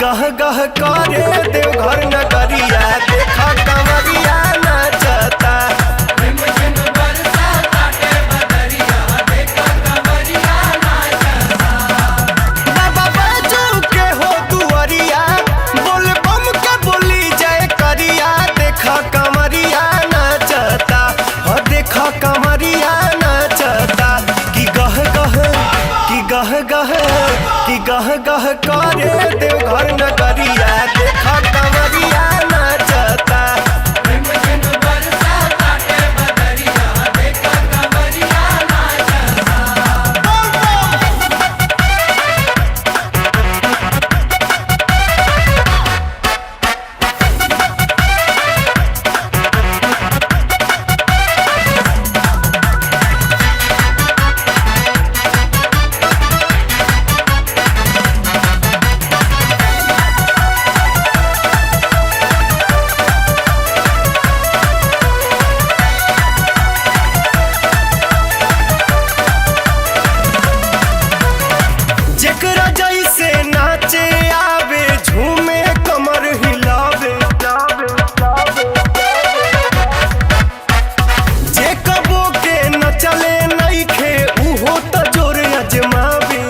गह गह करे देवघर नगरिया देखा कमरिया नाचता। बाबा बैजू के हो दुआरिया बोल बम के बोली जय करिया देखा कमरिया नाचता। हो देखा कमरिया नाचता कि गह गह कि गह गह कि गह गह करे देवघर नगरिया देखा कमरिया नाचता। जेकरा जैसे नाचे आवे झूमे कमर हिलावे जे कबो के न चले नइखे उहो त जोर अजमावे।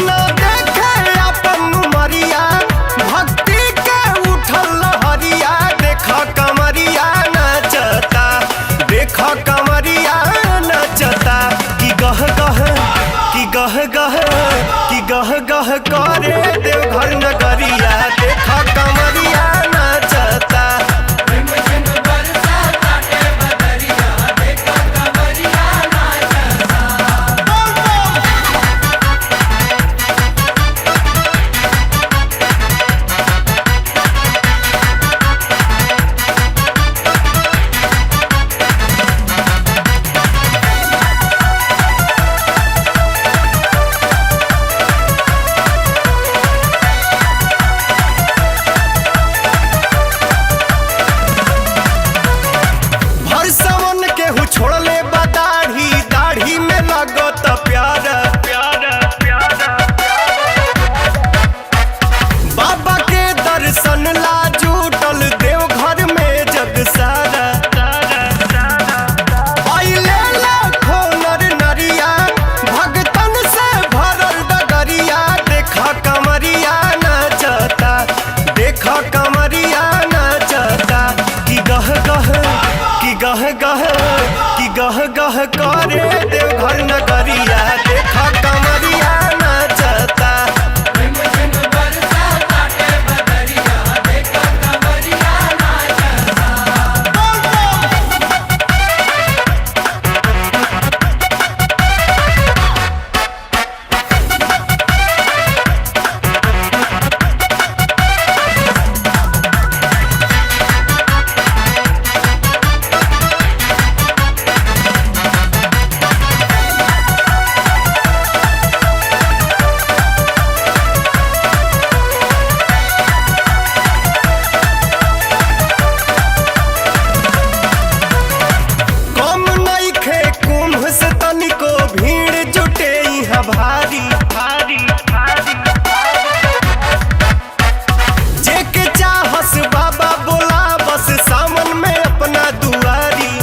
न देखे अपन मरिया भक्ति के उठल लहरिया देखा कमरिया नाचता। देखा कमरिया नाचता कि गह गह कि गह गह कि गह गह करे देवघर नगरिया देखा कमरिया नाचता। भर सावन केहू छोड़ले बा दाढ़ी दाढ़ी में लगत प्यार बाबा के दर्शन ला जुटल देवघर में जग सारा। आइले लाखों नर नरिया भगतन से भरल डगरिया देखा कमरिया नाचता। देखा कमरिया नाचता कि गह गह कि गह गह कि गह गह करे देवघर नगरिया देखा कमरिया नाचता। कम नइखे कुंभ से तनिको भीड़ जुटे इहाँ भारी। जेके चाहस बाबा बोला बस सावन में अपना दुआरी।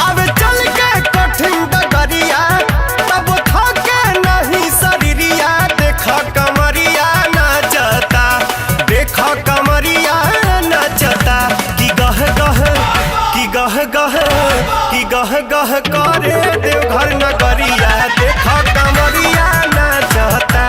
अब चल के कठिन डगरिया तब थके नहीं शरीरिया देखा कमरिया नाचता। देखा कमरिया नाचता कि गह गह कि गह गह कि गह गह करे देवघर नगरिया देखा कमरिया नाचता।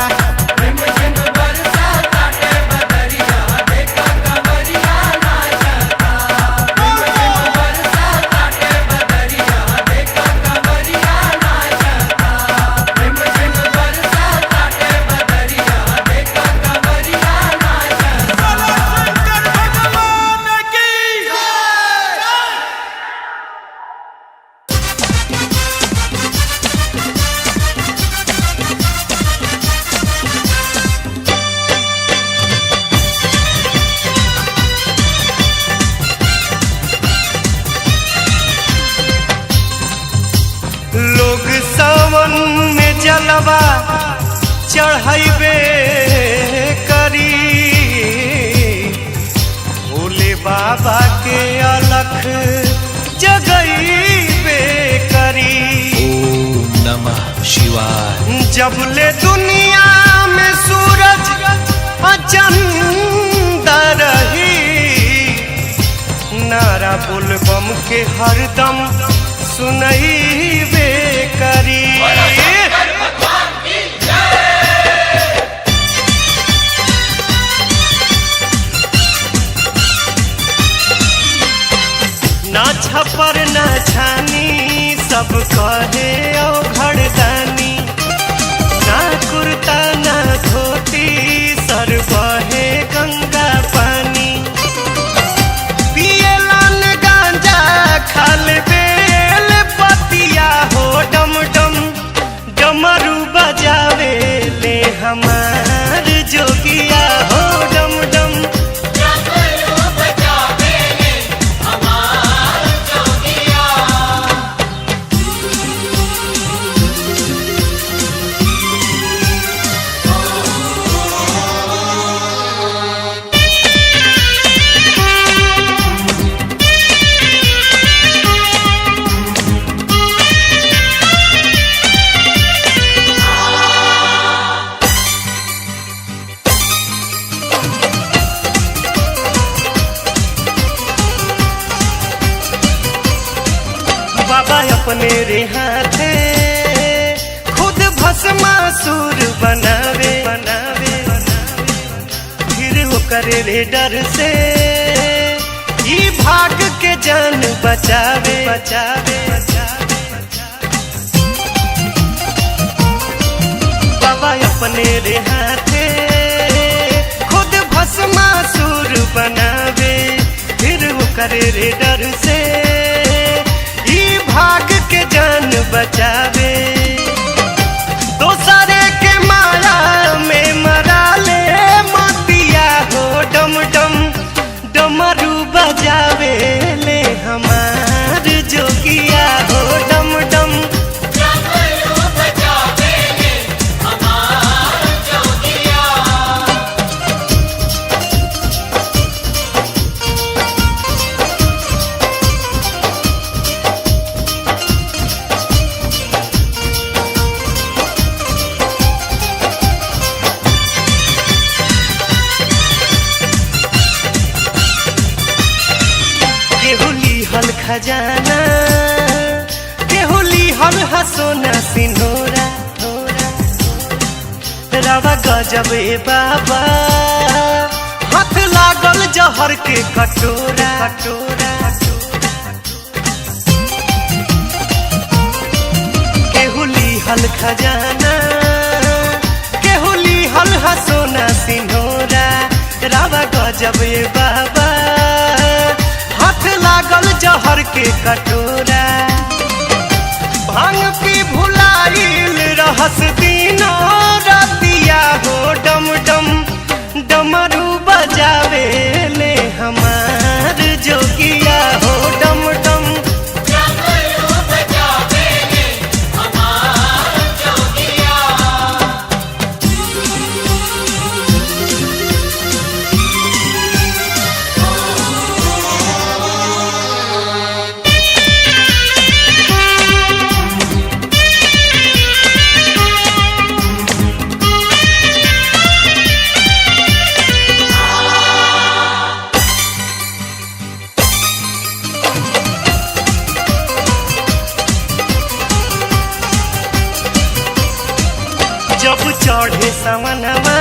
जब ले दुनिया में सूरज चंदा रही, नारा बोलबम के हरदम सुनई बे करी। ना छपर ना छानी सब कहे ओ घरदानी, ना कुर्ता ना धोती सर बहे गंगा पानी। पियलन गांजा खाल बेल पतिया हो, डम डम डमरू बजावे ले हमार जोगिया हो, डम डम बाबा अपने रे हाथे खुद भस्मासुर बनावे, फिर वो करे रे डर से ई भाग के जान बचावे। बाबा अपने रे हाथे खुद भस्मासुर बनावे, फिर वो करे रे डर से भाग के जान बचावे। दोसरे के माया में मरा ले मोतिया हो, डम डम डमरू बजावे ले हमार जोगिया हो, डम डम डमरू बजावे ले हमार जोगिया। हल खजाना केहुली हल हसोना सिनोरा, रवा गजब ए बाबा हाथ लागल जहर के कटोरा। केहुली हल खजाना केहुली हल हसोना सिनोरा, रवा गजब ए बाबा हाथ लागल जहर के कटोरा। भांग पी भुलाइल रहस दिनो रतिया हो, डम डम डमरू बजावे ले हमार जोगिया हो, डम डम डमरू बजावे ले हमार जोगिया। जब चढ़े सवनवा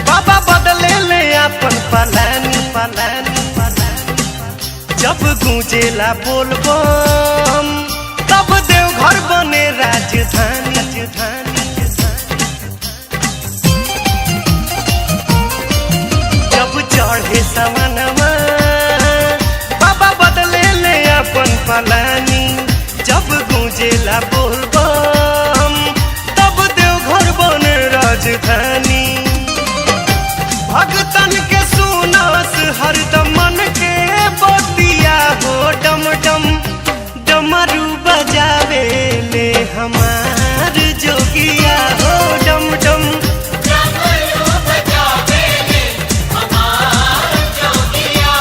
बाबा बदले ले अपन पलानी, जब गूंजेला बोलबम तब देवघर बने राजधानी। जब चढ़े सवनवा बाबा बदले ले अपन पलानी, जब गूंजेला बोलबम तब देवघर बने राजधानी। भगतन के सुनास हरदम मन के बतिया हो, डम डम डमरू बजावे ले हमार जोगिया हो, डम डम डमरू बजावे ले हमार जोगिया।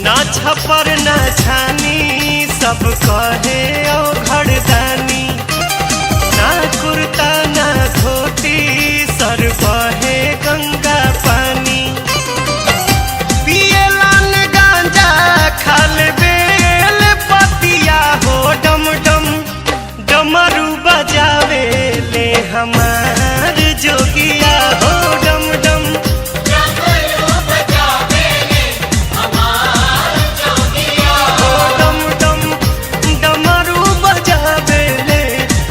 ना छपर ना छानी सब कहे ओ पर बहे गंगा पानी पिएला न गांजा खाल बेल पतिया हो डम डम डमरू बजावे ले हमार जोगिया हो डम डम डमरू बजावे ले हमार जोगिया हो डम डम डमरू बजावे ले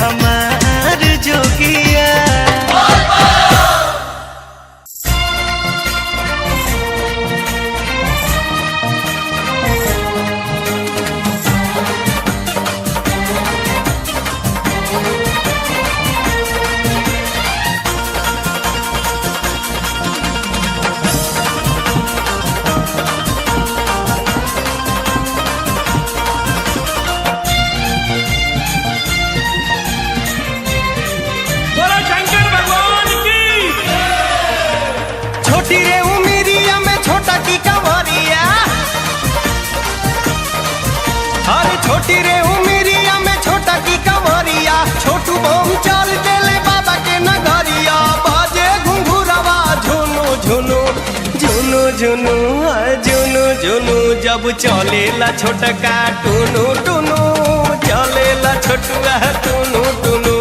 हमार जोगिया। बोलो शंकर भगवान की। छोटी रे उमिरिया में छोटा की कंवरिया अरे छोटी रे उमिरिया में छोटा की कंवरिया छोटू बम चल देले बाबा के नगरिया बाजे घुंघुरवा झुनु झुनु झुनु झुनु झुनु झुनु जब चलेला छोटका टुनु टुनु चलेला छोटुआ टुनु टुनु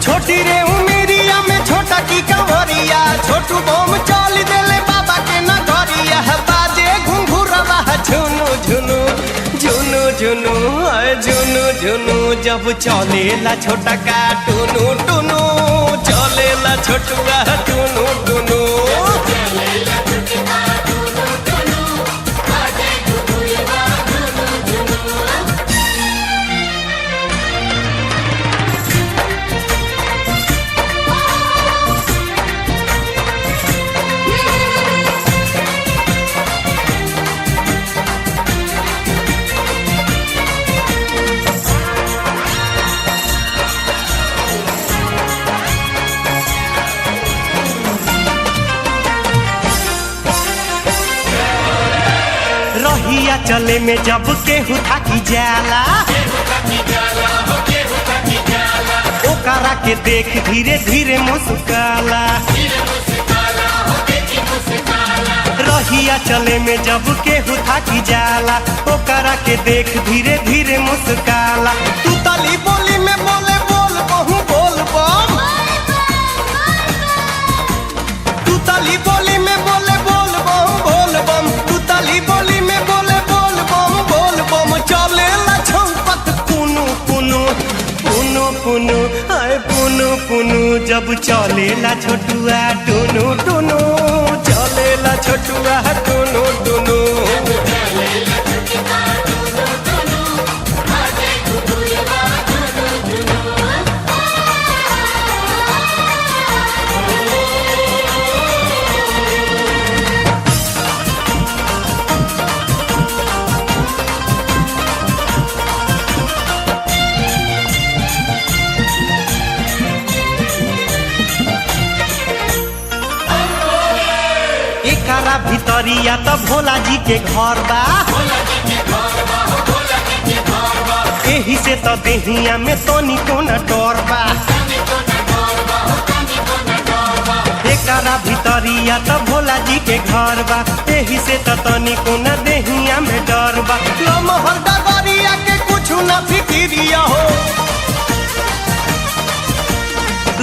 छोटी रे उमिरिया में छोटा की कंवरिया छोटू बम चल देले बाबा के नगरिया बाजे घुंघुरवा झुनु झुनु झुनु झुनु झुनु झुनु जब चलेला छोटा का टुनु टुनु चलेला छोटुआ टुनु टुनु रहिया चले में जब केहू थाकी जाला ओकरा के देख धीरे धीरे मुस्काला रहिया चले में जब केहू थाकी जाला ओकरा के देख धीरे धीरे मुस्काला तू तली बोली में बोले बोल बहु बोल बम तू तली बोली में बोले बोल बहु बोल बम तू तली बोली में बोले बोल बम चलेला छौपत पुनु पुनु पुनु पुनु आए पुनु पुनु जब चलेला छोटुआ टुनु टुनु चलेला छोटुआ टुनु टुनु एकरा भितरिया त भोला जी के घर बा एही से त देहिया में तनी कोना डर बा एकरा भितरिया त भोला जी के घर बा एही से त तनी कोना देहिया में डर बा लमहर डगरिया के कुछु ना फिकिरिया हो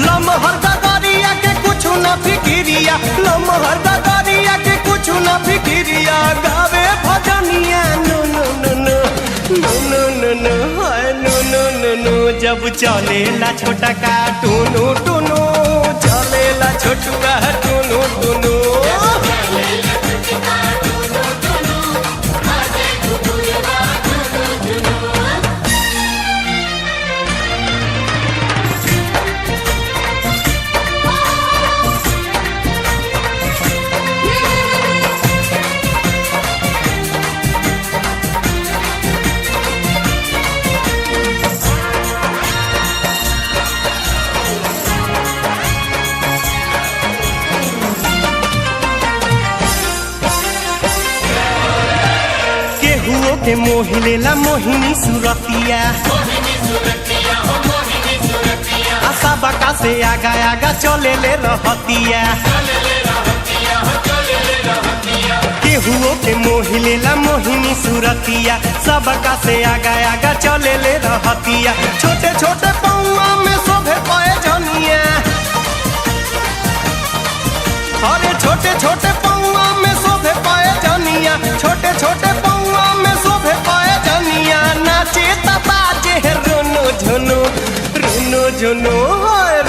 लमहर डगरिया के कुछु ना फिकिरिया लमहर डगरिया के कुछु ना फिकिरिया गावे भजनिया नो नो नो नो नो नो नो नो हाय नो नो नो नो जब चलेला छोटा का टुनु टुनु चलेला छोटुआ टुनु टुनु के मोहि लेला मोहिनी सुरतिया आशा बका से आगा आगा चले ले रहतिया केहुओ के मोहि लेला मोहिनी सुरतिया सबका से आगा आगा चले ले रहतिया छोटे छोटे पौआ में शोभे पाए जनिया अरे छोटे छोटे पौआ में शोभे पाए जनिया छोटे छोटे पौआ में शोभे पाए जनिया नाचे बाजे रुनु झुनु रुनु झुनु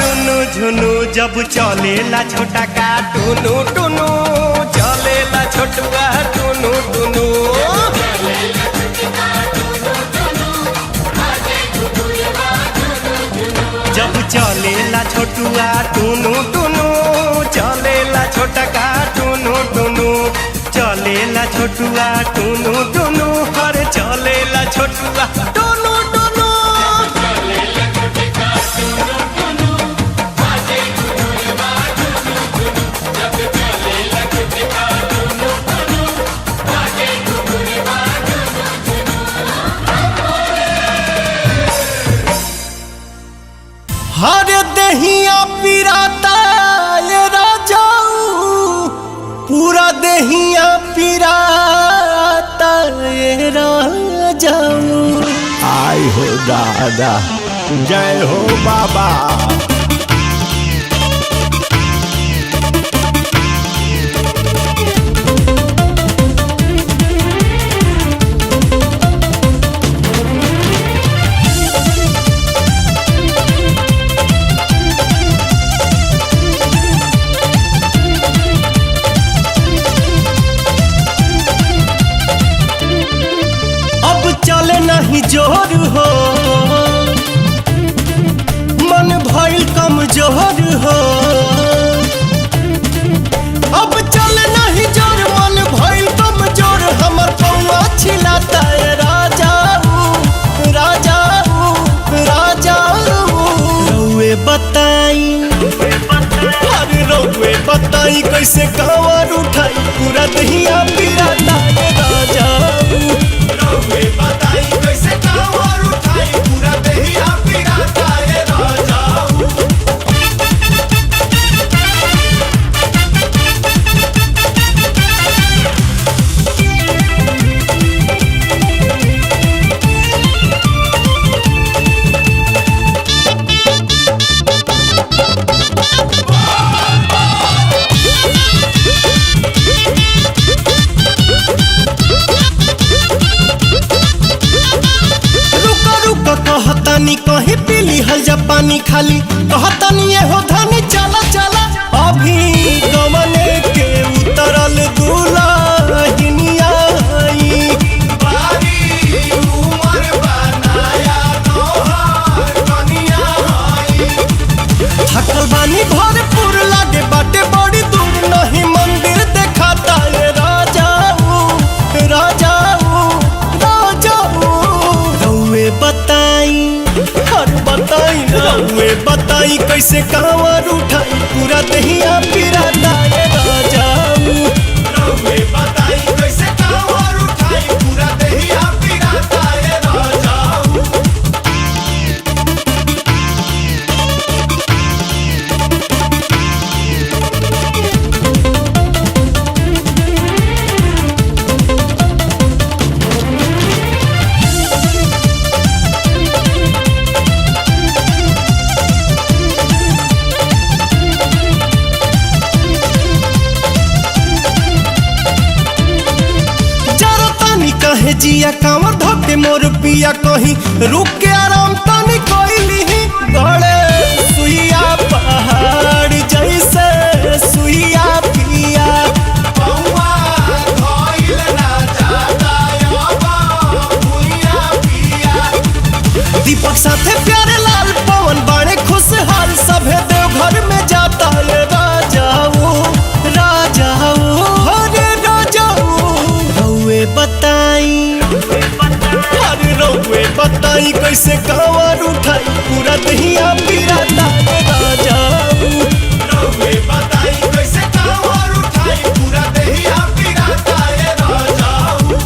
रुनु झुनु जब चलेला छोटा का टुनु टुनु चलेला छोटुआ टुनु टुनु जब चलेला छोटुआ टुनु टुनु चलेला छोटा का टुनु टुनु चलेला छोटुआ टुनु टुनु अरे चलेला छोटुआ टुनु टुनु हर दहिया पिराता ये राजाऊ पूरा दहिया पिराता ये राजाऊ आई हो दादा जय हो बाबा। चले नहीं जोर हो मन भइल कमजोर हो अब चले नहीं जोर मन भइल कमजोर हमर पौआ छिलाता है राजाऊ राजाऊ राजाऊ रउए बताई अरे रउए बताई कैसे कांवर उठाई पूरा दहिया पिराता है राजाऊ रउए बताई कैसे कांवर उठाई पूरा दहिया पिराता है राजाऊ कहतानी कहीं पीली हल जब पानी खाली कहतानी ये हो धानी चला चला अभी गमने के उतरल दुल्हनिया आई बारी उमर बनाया तोहर कनिया आई थकल बानी भरपूर लागे बाटे बड़ी दूर नहीं मंदिर देखाता ये राजाऊ राजाऊ राजाऊ रउए बताई बताई रउए बताई कैसे कांवर उठाई पूरा दहिया पिराता है राजाऊ रउए बताई कैसे कांवर उठाई पूरा दहिया पिराता है राजाऊ कहे जिया कांवर धोके मोर पिया कहीं रुक के आराम तानी कोइली गड़े सुइया पहाड़ जैसे सुइया पिया पौआ धइल ना जाता भुइया पिया दीपक साथे प्यारे लाल पवन बाणे खुशहाल सभे देव घर में जाता है राजाऊ राजाऊ हरे राजाऊ रउए बताई अरे रउए बताई कैसे कांवर उठाई पूरा दहिया पिराता है राजाऊ रउए बताई कैसे कांवर उठाई पूरा दहिया पिराता है राजाऊ।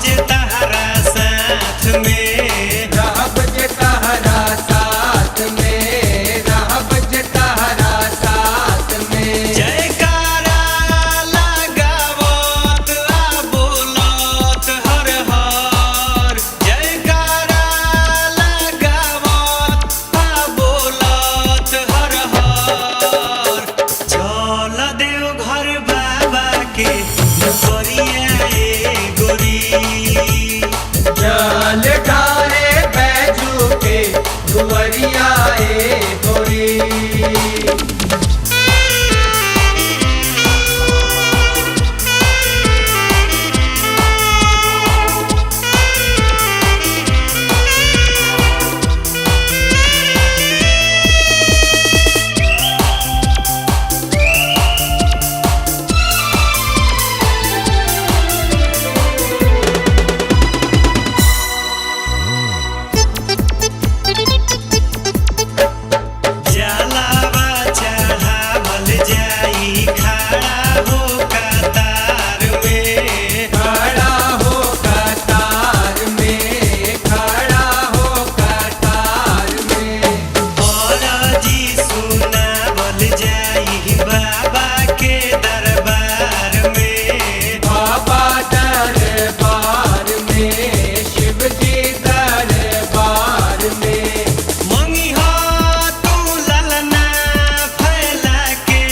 जे तहरा साथ में, रहब जे तहरा साथ में, रहब जे तहरा साथ में। जयकारा लगावत आ बोलत हर हर, जयकारा लगावत आ बोलत हर हर। चल देव घर बाबा के नगरिया ए गोरी, जल ढारे बैजू के दुवरिया ए गोरी। जलावा चढ़ावल जाई खड़ा हो कतार में, खड़ा हो कतार में, खड़ा हो कतार में। औरजी सुनावल जाई बाबा के दरबार में, बाबा दरबार में, शिव जी दरबार में। मंगिहा तू ललना फैला के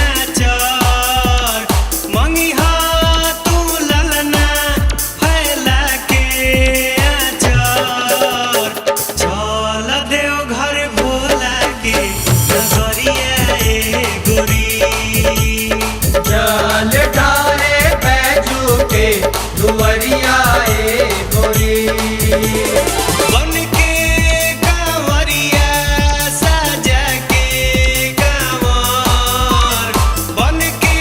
आचर, मंगिहा तू ललना फैला के आचर। चल देव घर भोला के नगरिया ए गोरी, जल ढारे बैजू के दुवरिया ए गोरी। बन के कांवरिया सजा के कांवर, बन के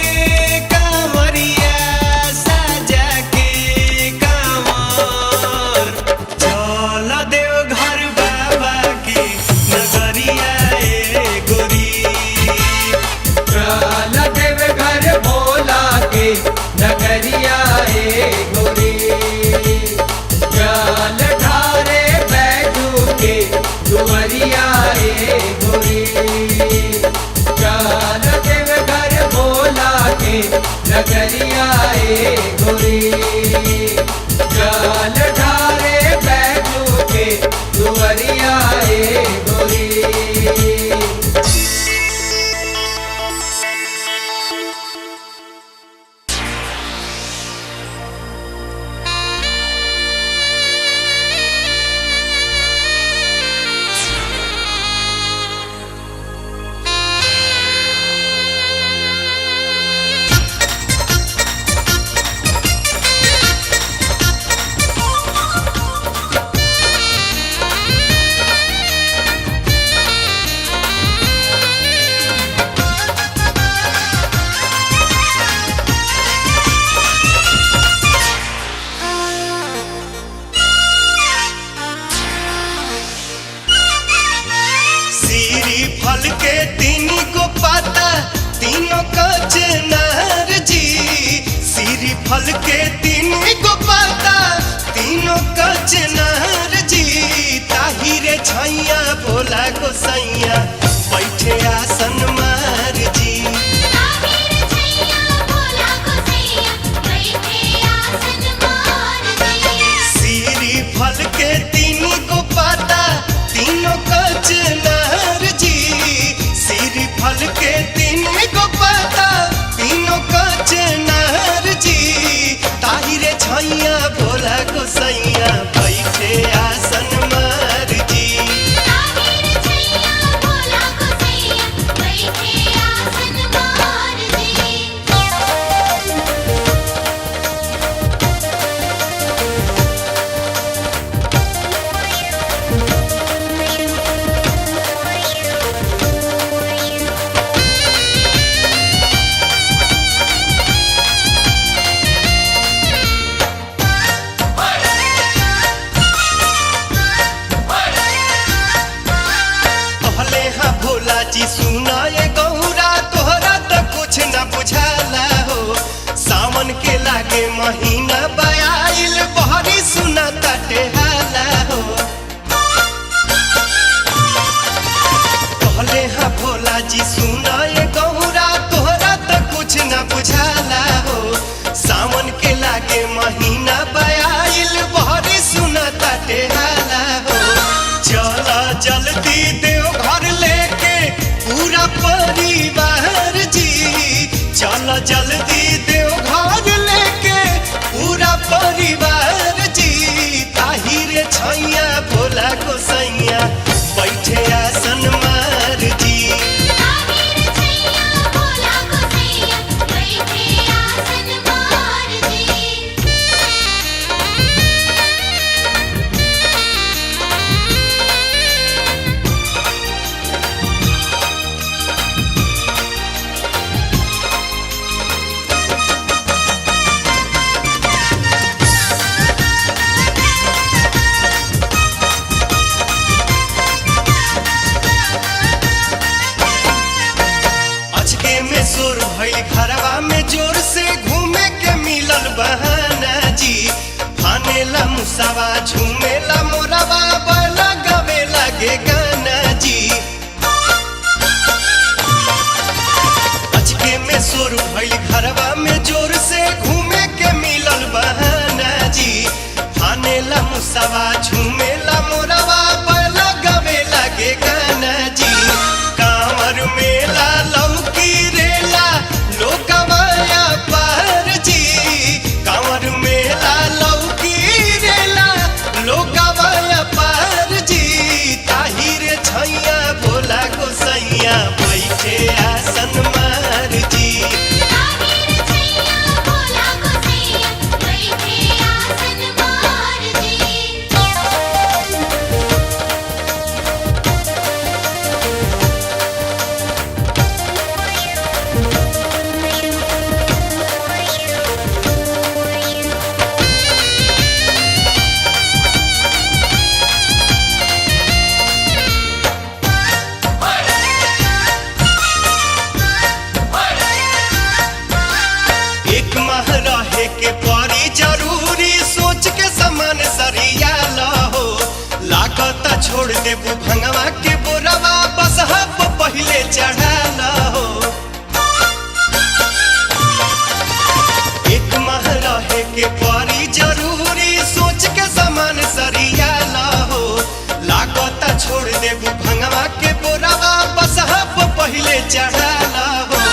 कांवरिया सजा के कांवर। चल देव घर बाबा के नगरिया ए गोरी, चल देव घर भोला के नगरिया ए गोरी। जल ढारे बैजू के दुवरिया ए गोरी। चल देव घर भोला के नगरिया ए गोरी। जल ढारे बैजू के दुवरिया ए गोरी। सीरी फल के तीन को पाता तीनों का चनार जी, सीरी फल के तीन को पाता तीनों का चनार जी। ताहिरे छैया भोला गोसैया बैठे आसन मार जी, ताहिर छैया भोला गोसैया बैठे आसन मार जी। सीरी फल के तीन को पाता तीनों का चनार जी, सीरी फल के तीन को पाता तीनों का चनार जी। ताहिरे छैया भोला गोसैया बैठे आसन मार जी, ताहिर छैया भोला गोसैया बैठे आसन मार जी। जी सुना ये गौरा तोहरा तो कुछ न बुझाला हो, सावन के लागे महीना बयाइल मुसावा झूमेला मोरवा बैला गवे लागे गाना जी अचके में सोर भइल घरवा में जोर से घूमे के मिलल बहाना जी फानेला मुसावा झूमेला मोरवा बैला गवे लागे गाना जी कांवर मेला लौकी रेला लोकवाया पार जी कांवर मेला लौकी रेला लोकवाया पार जी ताहिर छैया भोला गोसैया बैठे आसन मार जी ताहिर छैया भोला गोसैया बैठे आसन मार जी एक माह रहे के पड़ी जरूरी सोच के समान सरिया लहो लागत छोड़ देबू भंगवा के बोरवा बस हब पहले चढ़ा लहो एक माह रहे के पड़ी जरूरी सोच के समान सरिया लहो लागत छोड़ देबू भंगवा के बोरवा बस हब पहले चढ़ा लहो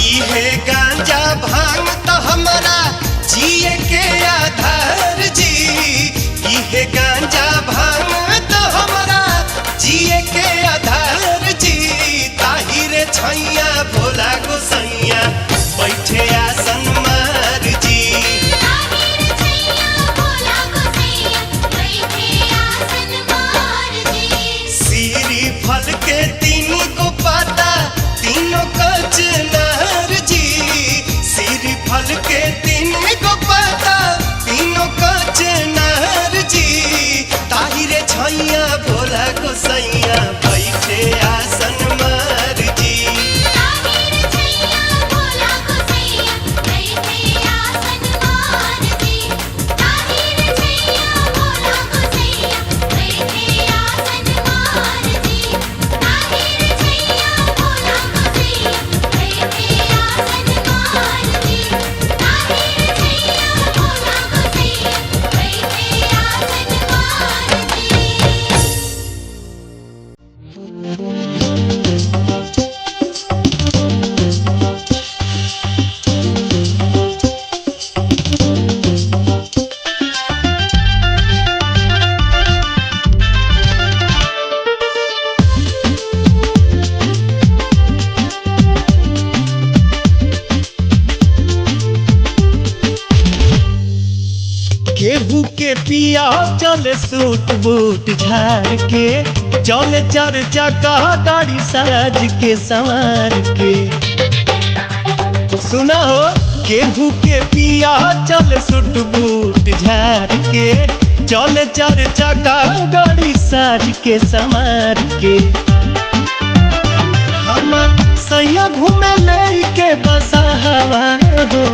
इहे गांजा भांग त हमरा जिए के आधार जी इहे गांजा भांग त हमरा जिए के आधार जी ताहिर छैया भोला गोसैया बैठे आसन मार जी ताहिर छैया भोला गोसैया बैठे आसन मार जी सीरी फल के तीन को पाता तीनों कचनार जी सीरी फल के तीन को पाता तीनों कचनार जी ताहिरे छैया भोला गोसैया बैठे आसन मार जी ताहिर छैया भोला गोसैया बैठे आसन मार जी ताहिर छैया भोला गोसैया बैठे आसन मार जी ताहिर छैया भोला गोसैया बैठे आसन मार जी ताहिर छैया भोला गोसैया बैठे आसन मार जी केहू के पिया चले सूट बूट झाड़ के चले चार चक्का गाड़ी साज के संवार के सुना हो केहू के पिया चले सूट बूट झाड़ के चले चार चक्का गाड़ी साज के संवार के हमर सैया घूमे लेके बसा हवा हो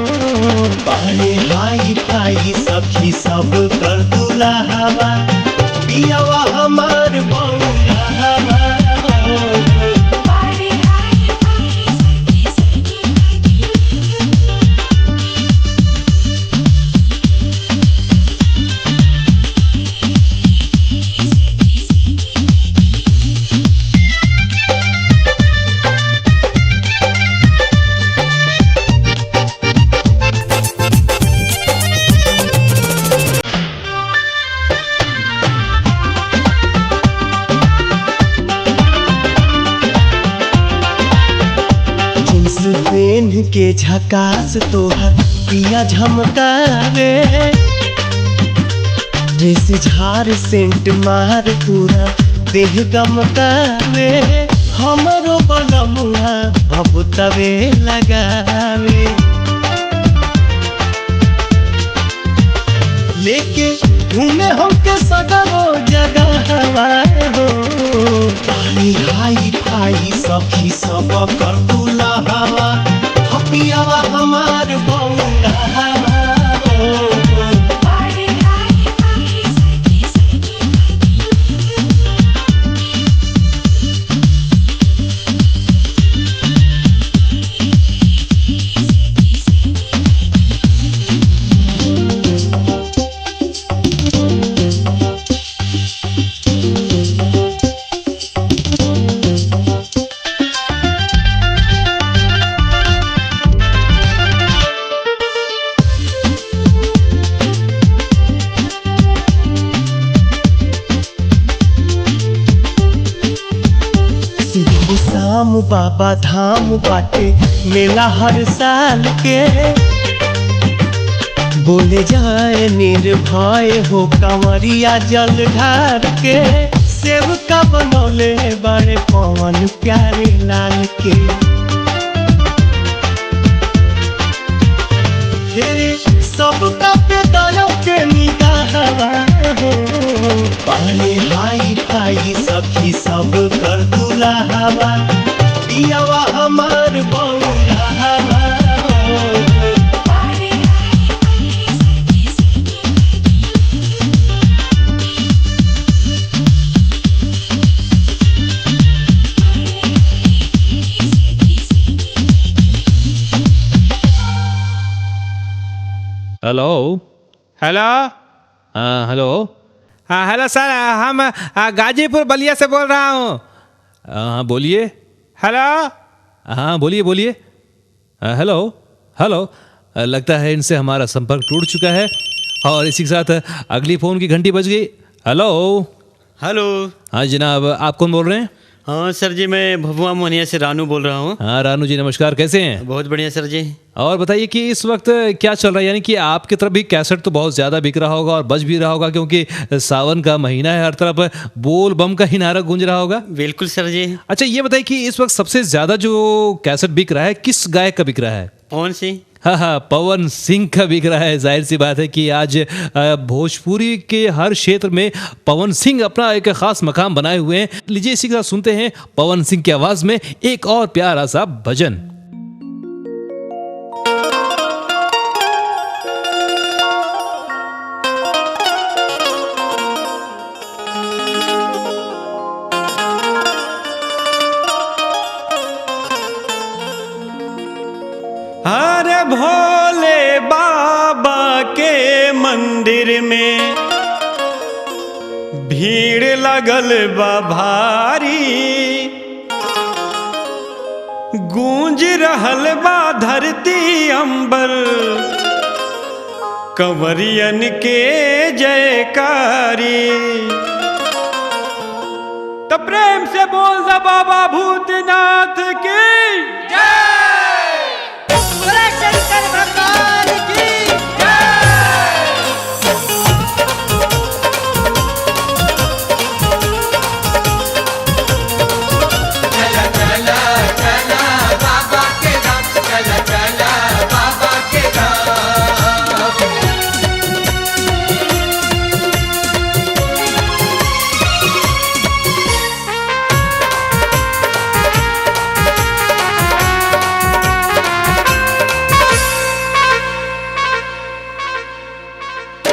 बाड़े हाई फाई सखी सब कर दूल्हा हवा पियावा हमार बौला हवा हो पेन के झकास तोहर पिया झमकावे जैसे झार सेंट मार पूरा देह गमकावे हमरो बलमुआ अब तवे लगावे लेके घूमे हमके सगरो जगह हवाए हो पानी हाई फाई सखी सब कर दूल्हा हवा हपियावा हमार बौला हवा हो नाम बाबा धाम बाटे, मेला हर साल के। बोले जाए निर्भय हो कंवरिया जल ढार के, सेव का बनौले बड़े पवन प्यारे लाल के। हे सबका पे दया के निगाहवा हो, पानी हाई फाई सखी सब कर दुलावा, पियावा हमार बउलावा हो। Hello hello. हाँ हेलो। हाँ हेलो सर, हम गाजीपुर बलिया से बोल रहा हूँ। हाँ बोलिए। हेलो। हाँ बोलिए बोलिए। Hello hello. लगता है इनसे हमारा संपर्क टूट चुका है और इसी के साथ अगली फ़ोन की घंटी बज गई। हेलो। हेलो। हाँ जनाब, आप कौन बोल रहे हैं? हाँ सर जी, मैं भभुआ मोहनिया से रानू बोल रहा हूँ। हाँ रानू जी नमस्कार, कैसे हैं? बहुत बढ़िया सर जी। और बताइए कि इस वक्त क्या चल रहा है, यानी कि आपकी तरफ भी कैसेट तो बहुत ज़्यादा बिक रहा होगा और बज भी रहा होगा, क्योंकि सावन का महीना है, हर तरफ बोल बम का ही नारा गूंज रहा होगा। बिल्कुल सर जी। अच्छा ये बताइए कि इस वक्त सबसे ज़्यादा जो कैसेट बिक रहा है किस गायक का बिक रहा है? कौन सी? हाँ हाँ, पवन सिंह का बिक रहा है। जाहिर सी बात है कि आज भोजपुरी के हर क्षेत्र में पवन सिंह अपना एक खास मकाम बनाए हुए हैं। लीजिए इसी के साथ सुनते हैं पवन सिंह की आवाज में एक और प्यारा सा भजन। अरे भोले बाबा के मंदिर में भीड़ लगल बा भारी, गूंज रहल बा धरती अंबर, कंवरियन के जयकारी। तो प्रेम से बोल दा बाबा भूतनाथ की जय। शंकर भगवान की चला चला चला बाबा के धाम, चला चला बाबा के धाम।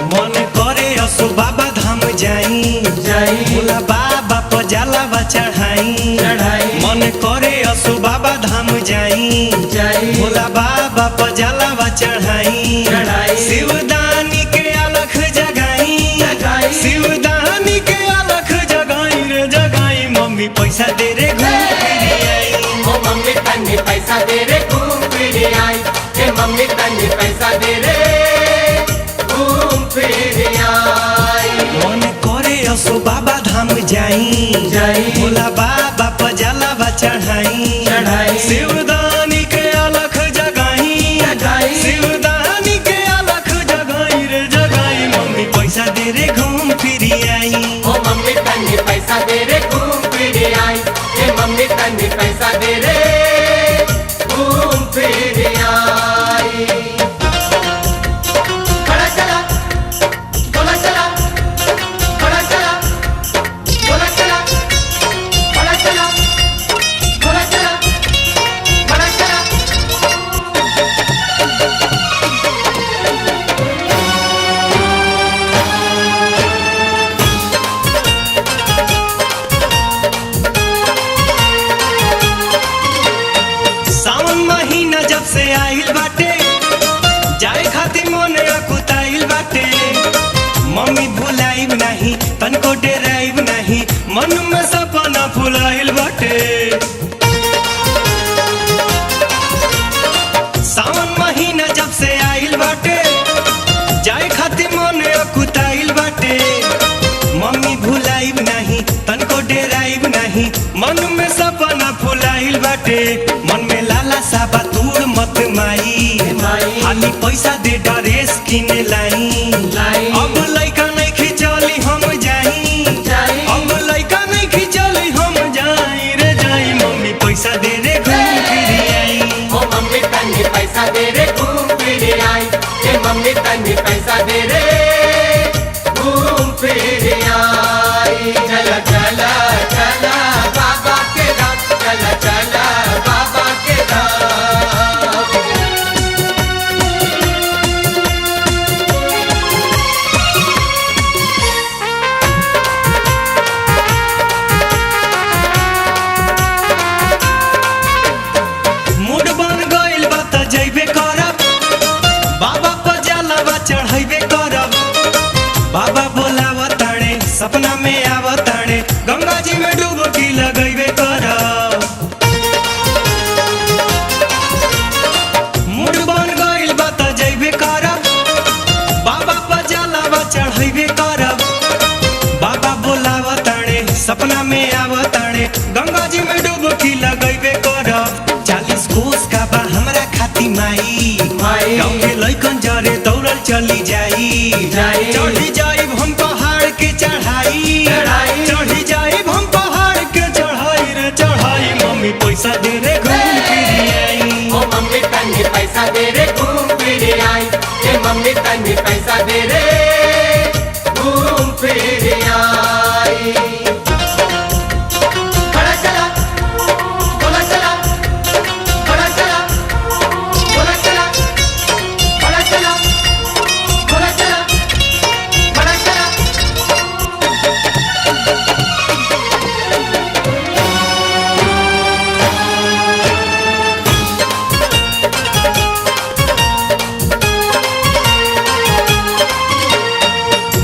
मन करे असो बाबा धाम जाई, भोला बाबा पर जलावा चढ़ाई। मन करे असो बाबा धाम जाई, भोला बाबा पर जलावा चढ़ाई। शिवदानी के अलख जगाई, शिवदानी के अलख जगाई रे जगाई। मम्मी पैसा दे रे घूम फिर आई, ओ मम्मी तन्नी पैसा दे रे घूम फिर आई, ए मम्मी तन्नी पैसा दे रे घूम फिर आई। मन करे असो बाबा धाम जाई, भोला बाबा पर जलावा चढ़ाई। शिवदानी के अलख जगाई, शिवदानी के अलख जगाई रे जगाई। मम्मी पैसा दे रे घूम फिर आई, ओ मम्मी तन्नी पैसा दे रे घूम फिर आई, ए मम्मी तन्नी पैसा दे रे घूम फिर आई। खड़ा चला गोला चला, खड़ा चला गोला चला, खड़ा चला गोला चला, खड़ा चला। सावन महीना जब से आइल बाटे, जाए खातिर मन अकुताइल बाटे। मम्मी भुलाइब नहीं, तनको डेराइब नहीं, मन में सपना फुलाइल बाटे। सावन महीना जब से आइल बाटे, जाए खातिर मन अकुताइल बाटे। मम्मी भुलाइब नहीं, तनको डेराइब नहीं, मन में सपना फुलाइल बाटे मन में लाला साबा दूर मत माई हाली पैसा दे ड्रेस किने लाई अब लइका नहीं खिचली हम जाई अब लइका नहीं खिचली हम जाई रे जाई मम्मी पैसा दे रे घूम फिर आई ओ मम्मी तन्नी पैसा दे रे घूम फिर आई ए मम्मी तन्नी पैसा दे रे घूम फिर आई चला चला चला बाबा के धाम चला चला बाबा के धाम मूड बन गइल बा त जइबे करब बाबा पर जलवा चढ़ाइबे करब बाबा बोलावताणे सपना में आवताणे गंगा जी में डुबकी लगइबे करब मूड बन गइल बा त जइबे करब बाबा पर जलवा चढ़ाइबे करब बाबा बोलावताणे सपना में आवताणे गंगा जी में डुबकी लगइबे करब 40 कोस का बा हमरा खाती माई गाँव के लइकन जरे दौड़ल चली जाई चढ़ी जाइब हम पहाड़ के चढ़ाई चढ़ी जाइब हम पहाड़ के चढ़ाई रे चढ़ाई मम्मी पैसा दे रे घूम फिर आई ओ मम्मी तन्नी पैसा दे रे घूम फिर आई ए मम्मी तन्नी पैसा दे रे घूम फिर आई बड़ा चला बोला चला बड़ा चला बोला चला बड़ा चला बोला चला बड़ा चला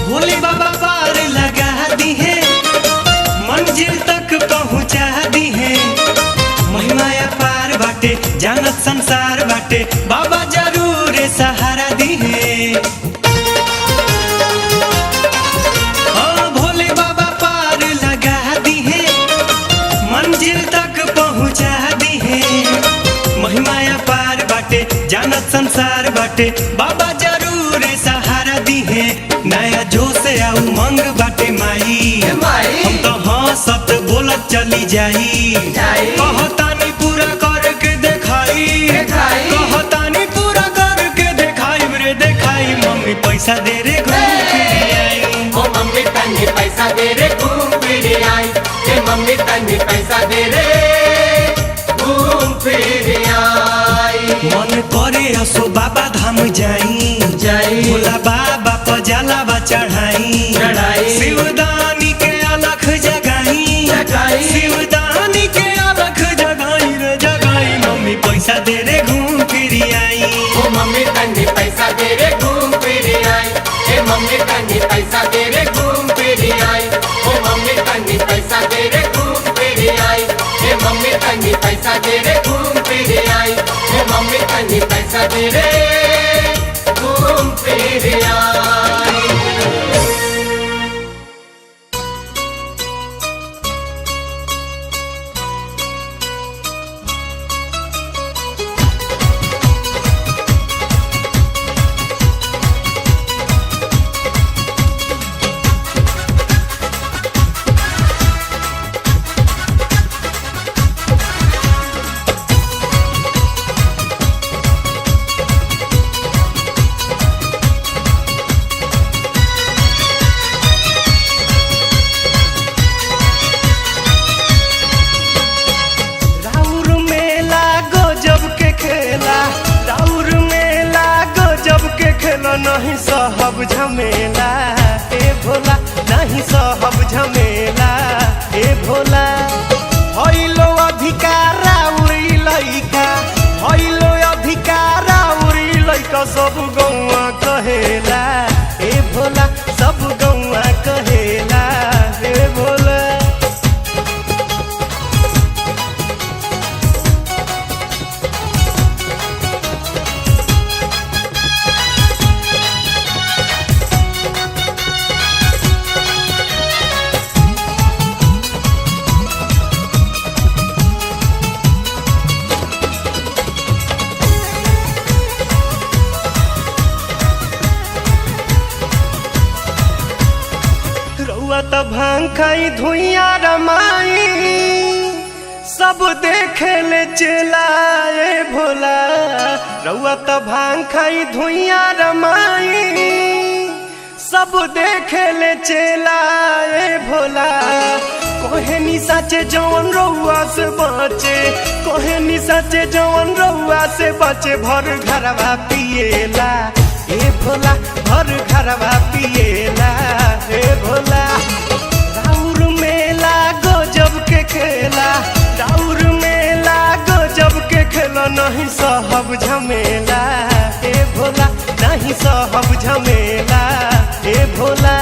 भोले बाबा पार लगा दी है मंजिल तक पहुंचा दी है महिमाया पार बाटे जानत संसार बाटे बाबा जरूर सहारा दी है हाँ भोले बाबा पार लगा दी है मंजिल तक पहुंचा दी है महिमाया पार बाटे जानत संसार बाटे बाबा जरूर सहारा दी है नया जोश आ उमंग बाटे माई हम तो हंसत बोलत चली जाई कहतानी पूरा करके देखाई कहतानी पूरा करके देखाई रे देखाई मम्मी पैसा दे रे घूम फिर आई ओ मम्मी तन्नी पैसा दे रे घूम फिर आई ए मम्मी तन्नी पैसा दे रे घूम फिर आई मन करे असो बाबा धाम जाई भोला बाबा पर जलावा चढ़ाई शिवदानी के अलख जगाई शिवदानी के अलख जगाई रे जगाई मम्मी पैसा दे रे घूम फिर आई ओ मम्मी तन्नी पैसा दे रे घूम फिर आई ए मम्मी तन्नी पैसा दे रे घूम फिर आई ओ मम्मी तन्नी पैसा दे रे घूम फिर आई ए मम्मी तन्नी पैसा दे रे घूम फिर आई ए मम्मी तन्नी पैसा दे रे घूम फिर आई राउर मेला गजब के खेला राउर मेला गजब के खेला नहीं सहब झमेला ए भोला नहीं सहब झमेला ए भोला हइलो अधिकारा उड़ी लइका हइलो अधिकारा उड़ी लइका सब गौवा कहेला ए भोला सब गौवा कहेला ए भोला रउआ त भांग खाई धुइया रमाई सब देखे ले चलाए भोला रउआ त भांग खाई धुइया रमाई सब देखे ले चलाए भोला कोहे नि साचे जवन रउआ से बचे कोहे नि साचे जवन रउआ से बचे भर घरवा पिएला ए भोला भर घरवा पिएला ए भोला राउर मेला गजब के खेला राउर मेला गजब के खेला नहीं सहब झमेला ए भोला नहीं सहब झमेला ए भोला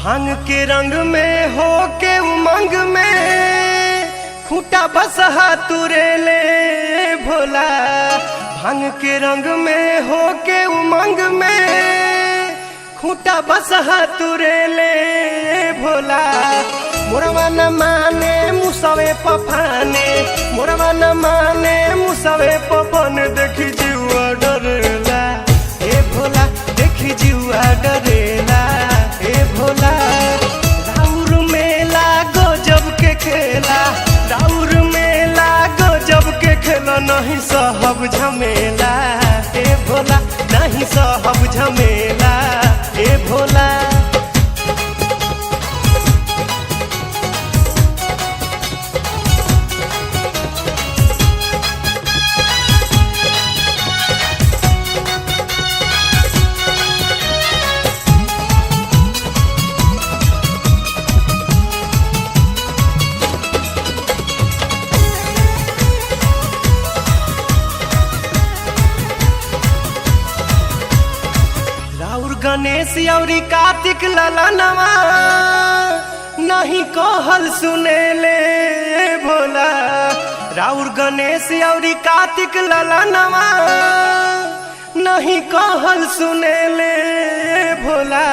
भांग के रंग में हो के उमंग में खूटा बसहा तुरे ले भोला भांग के रंग में हो के उमंग में खूटा बसहा तुरे ले भोला मोरवा न माने मुसवे पफाने मोरवा न माने मुसवे पफन देखी जीवा डरेला ए भोला देखी जीवा डरेला ए भोला राउर मेला गजब के खेला राउर मेला गजब के खेला नहीं सहब झमेला ए भोला नहीं सहब झमेला ए भोला गणेश औरी कार्तिक ललनवा नहीं कहल सुने ले भोला राउर गणेश औरी कार्तिक ललनवा नहीं कहल सुने ले भोला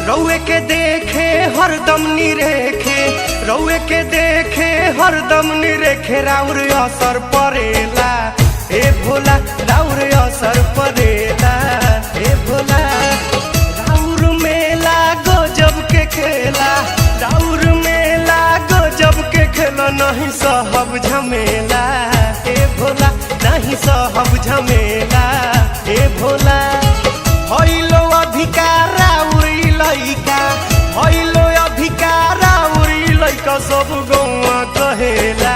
रउए के देखे हरदम निरेखे रउए के देखे हरदम निरेखे राउर असर पड़ेला ए भोला राउर असर पड़ेला ए भोला राउर मेला गजब के खेला राउर मेला गजब के खेला नहीं सहब झमेला ए भोला नहीं सहब झमेला ए भोला होइलो अधिकार राउरी लइका होइलो अधिकार राउरी लइका सब गौवा कहेला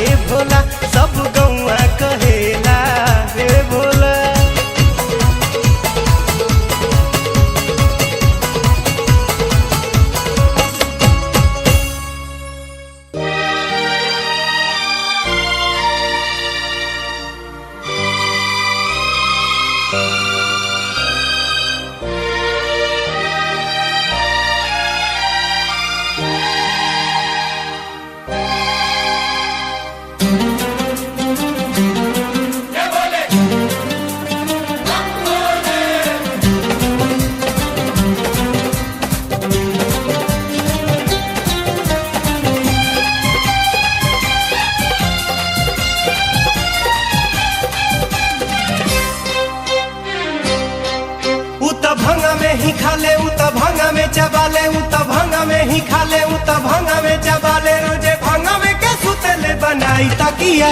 ए भोला सब गौवा कहेला ए भोला खाले उ त भंगा में चबाले उ त भंगा में ही खाले उ त भंगा में चबाले रोजे भंगा में के सुतले बनाई तकिया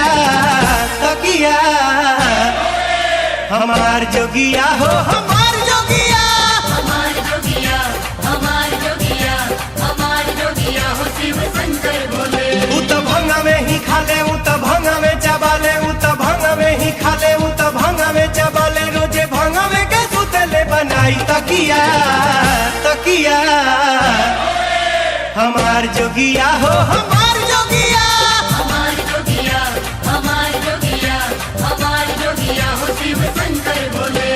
तकिया हमार जोगिया हो हमार जोगिया हमार जोगिया हमार जोगिया हमार जोगिया हो शिव शंकर भोले उ त भंगा में ही खाले उ त भंगा में चबाले उ त भंगा में ही खाले उ त भंगा में चबाले रोजे भंगा में के सुतले बनाई तकिया तकिया हमार जोगिया हो हमार जोगिया हमार जोगिया हमार जोगिया हमार जोगिया हो शिव शंकर भोले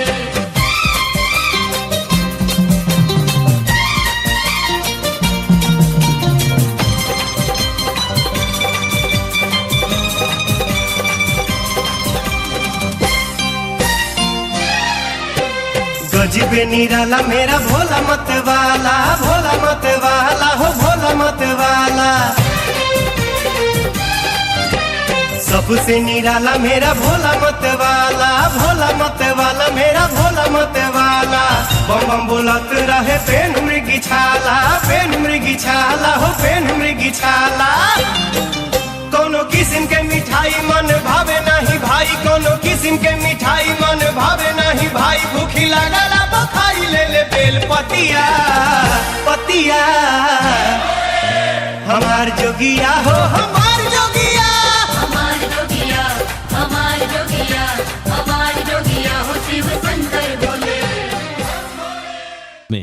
गजबे निराला मेरा भोला मत वाला हो भोला मत वाला। सबसे निराला मेरा भोला मत वाला मेरा भोला मत वाला। बम बम बोलत रहे पेन मृगी छाला हो पेन मृगी छाला। कोनो किस्म के मिठाई मन भावे नहीं भाई, कोनो किस्म के मिठाई मन भावे नहीं भाई। भूखी लागला बखाई ले ले बेल पतिया पतिया। हमार जोगिया हो हमार जोगिया, हमार जोगिया हमार जोगिया हमार जोगिया हो शिव शंकर भोले। में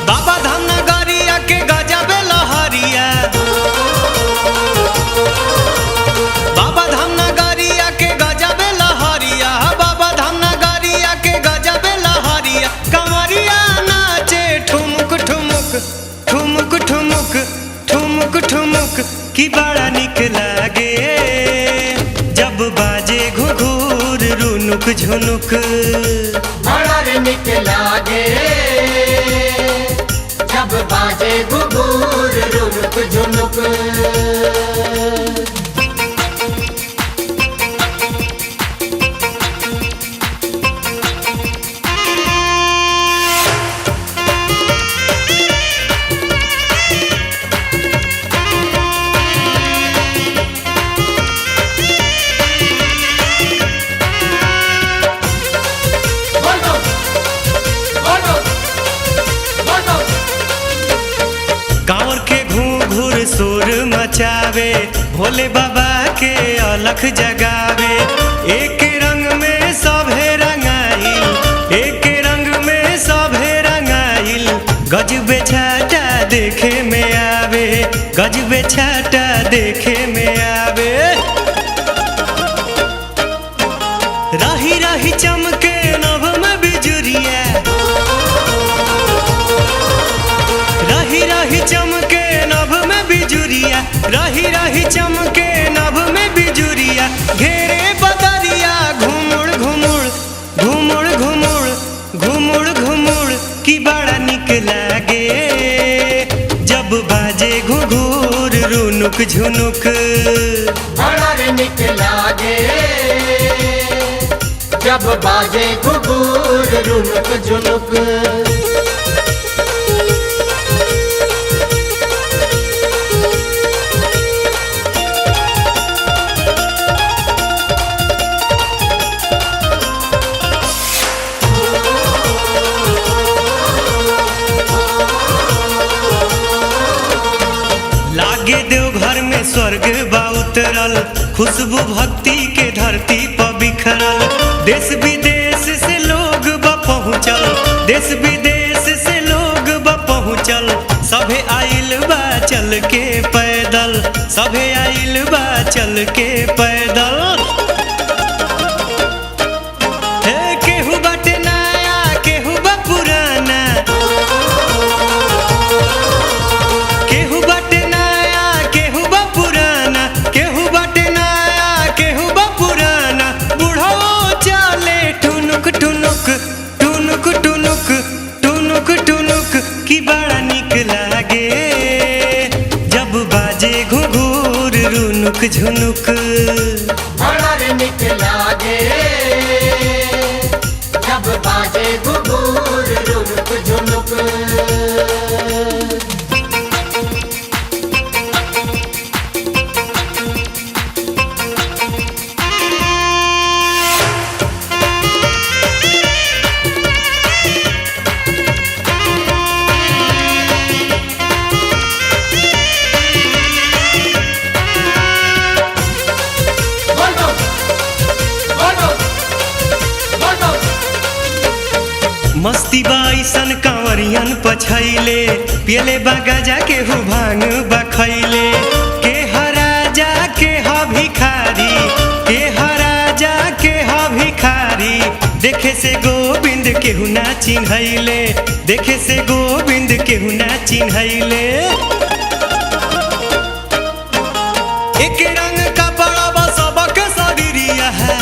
बाबा धाम नगरिया के गजबे लहरिया, बाबा धाम नगरिया के गजबे लहरिया, बाबा धाम नगरिया के गजबे लहरिया। कंवरिया नाचे ठुमुक ठुमुक ठुमुक ठुमुक ठुमुक ठुमुक की बड़ा निक लागे जब बाजे घुघुर रुनुक झुनुक। बड़ा रे निक लागे जब बाजे घुघुर रुनुक झुनुक। बोलो बोलो बोलो। कांवर के घूर शोर मचावे भोले बाबा के अलख जगावे। एक रंग में सभे रंगाइल, एक रंग में सभे रंगाइल। गजबे छाटा देखे में आवे, गजबे छाटा देखे में आवे। राही राही चमके नभ में बिजुरिया, राही राही चमके नभ में बिजुरिया, राही राही चमके नभ में बिजुरिया। घेरे बदरिया घुमुड़ घुमुड़ घुमुड़ घुमुड़ घुमुड़ घुमुड़ की बड़ा निक लागे जब बाजे घुघुर रुनुक झुनुक। बड़ा रे निक लागे जब बाजे घुघुर रुनुक झुनुक। लागे देवघर में स्वर्ग बा उतरल, खुशबू भक्ति के धरती पर बिखरल। देश विदेश से लोग बा पहुँचल, देश विदेश से लोग बा पहुँचल। सभे आइल बा चल के पैदल, सभे आइल बा चल के पैदल। हे केहू बाटे नया केहू बा पुराना, केहू बाटे नया केहू बा पुराना, केहू बाटे नया केहू बा पुराना। बूढ़ो चले ठुनुक ठुनुक ठुनुक ठुनुक ठुनुक ठुनुक की बड़ा निक लागे जब बाजे घुघुर रुनुक झुनुक। बड़ा रे निक लागे जब बाजे घुघुर रुनुक झुनुक। बोलो बोलो मस्ती बाईसन कांवरियन पछैले पियले बागाजा के हु भांग बखैले के हराजा के ह भिखारी के हराजा के ह भिखारी देखे से गोविंद केहू ना चिन्हैले देखे से गोविंद केहू ना चिन्हैले एक रंग कपड़ा सबके शरीरिया है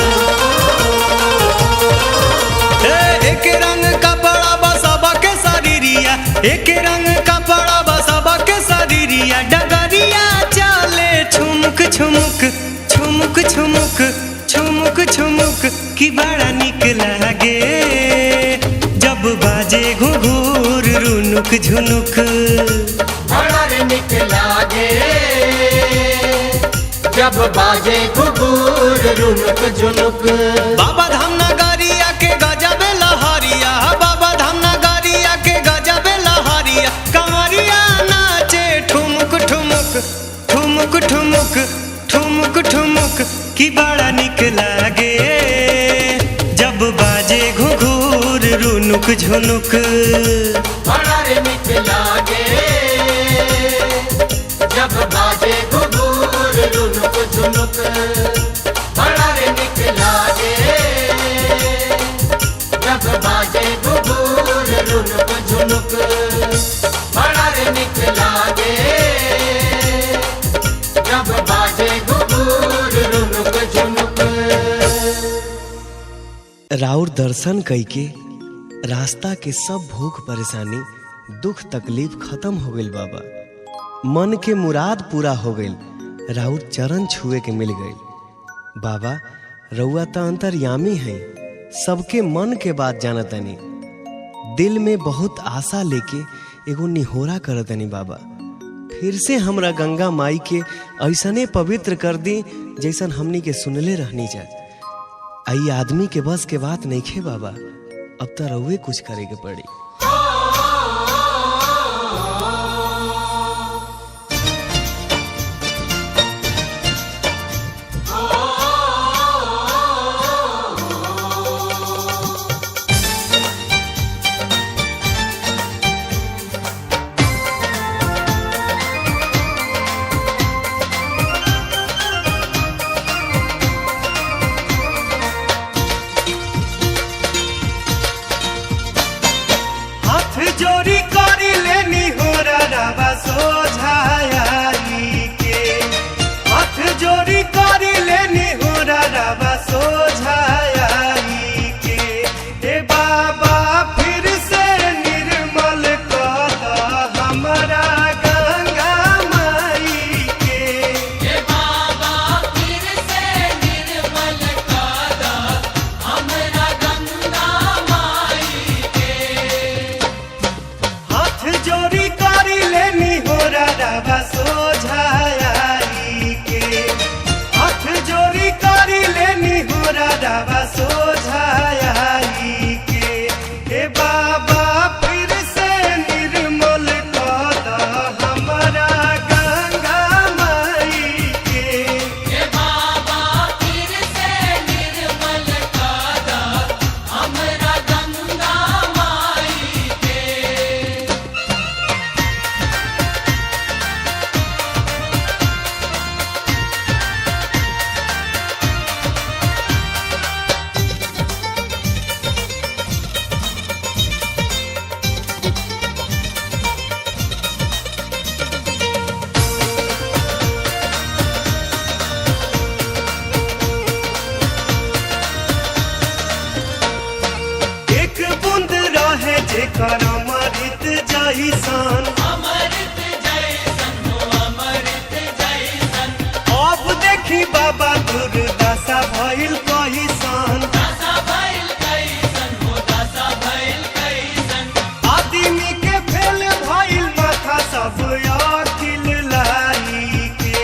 एक रंग कपड़ा सबके शरीरिया एक रंग कपड़ा सबके शरीरिया डगरिया चले छुमुक छुमुक छुमुक छुमुक छुमुक छुमुक की बड़ा निक लागे जब बाजे घुघुर रुनुक झुनुक बड़ा रे निक लागे जब बाजे घुघुर रुनुक झुनुक। बाबा धाम नगरिया के गजब लहरिया बाबा धाम नगरिया के गजब लहरिया कंवरिया नाचे ठुमुक ठुमुक ठुमुक ठुमुक ठुमुक ठुमुक की बड़ा निक लागे जब बाजे घुघुर रुनुक झुनुक बड़ा रे निक लागे जब बाजे घुघुर रुनुक झुनुक। बड़ा रे निक लागे जब बाजे घुघुर रुनुक झुनुक। बड़ा रे निक लागे जब बाजे घुघुर रुनुक झुनुक। राउर दर्शन कइके रास्ता के सब भूख परेशानी दुख तकलीफ खत्म हो गइल बाबा मन के मुराद पूरा हो गइल राउर चरण छुए के मिल गइल बाबा रउआ त अंतर्यामी है सबके मन के बात जानतनी दिल में बहुत आशा लेके एगो निहोरा करतनी बाबा फिर से हमरा गंगा माई के ऐसने पवित्र कर दी जैसन हमनी के सुनले रहनी जा आई आदमी के बस के बात नहीं खे बाबा अब तो रउए कुछ करे के पड़ी। जोरी करी लेनी हो रबा सोझाई के हाथ जोरी करी लेनी हो रबा सोझाई के ए बाबा फिर से निर्मल कर हमरा गंगा माई के ए बाबा फिर से निर्मल कर हमरा गंगा माई के हाथ जोड़ी करी लेनी हो रबा सोझाई के हाथ जोड़ी करी लेनी हो रबा सोझाई के हे बाबा फिर से निर्मल कर हमरा गंगा माई के हे बाबा फिर से निर्मल कर हमरा गंगा माई के। एक बूंद रहे जेकर अमृत जैसन अब देखी बाबा दुर्दशा भइल कइसन आदमी के फेल भइल माथा सब अकिल लाई के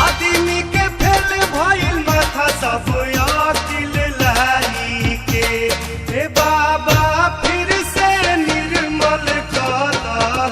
आदमी के फेल भइल माथा सब अकिल लाई के हे बाबा फिर से निर्मल कर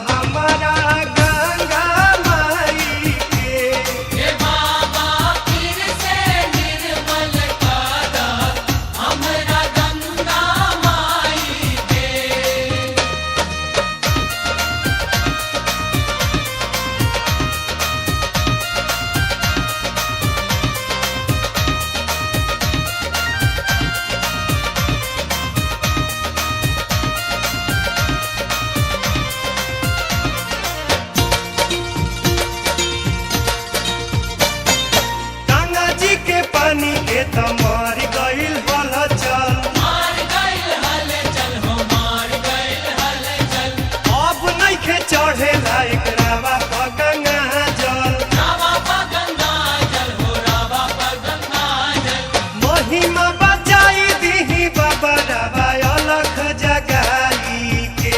बाबा रवा अलख जगाई के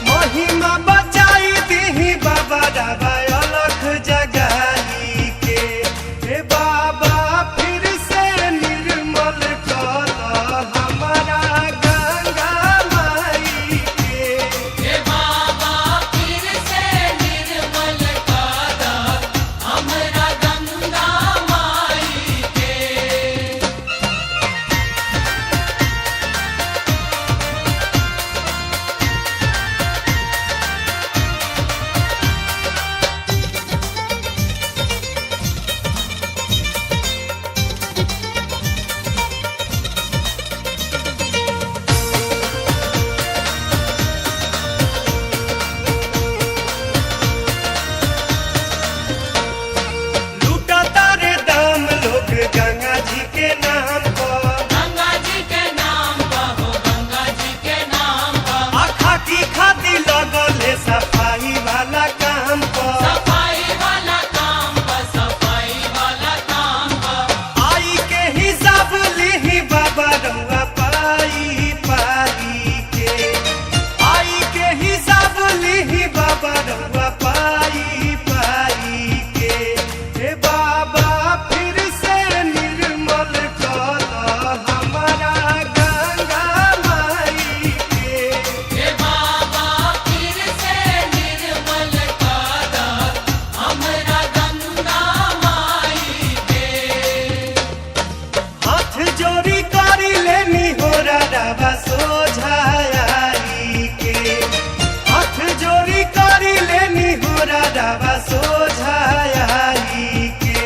महिमा बचाई दीही बाबा रवा अलख जगाई के हे बाबा फिर से निर्मल कर हमारा गंगा माई के हे बाबा फिर से निर्मल कर हमरा गंगा माई के लूटा तारे दाम लोग गंगा जी के नाम पर गंगा जी के नाम पर हो गंगा जी के नाम पर आखा की खाती लगले सफाई वाला काम पर सफाई वाला काम पर सफाई वाला काम पर आई के हिसाब लिही बाबा रउआ पाई पाई के आई के हिसाब लिही बाबा रउआ पाई पाई के हे बाबा फिर से निर्मल कर हमारा गंगा माई के हे बाबा फिर से निर्मल कर हमरा गंगा माई के हाथ जोड़ी करी लेनी हो रवा सोझाई के हाथ जोड़ी करी लेनी हो रवा सोझाई के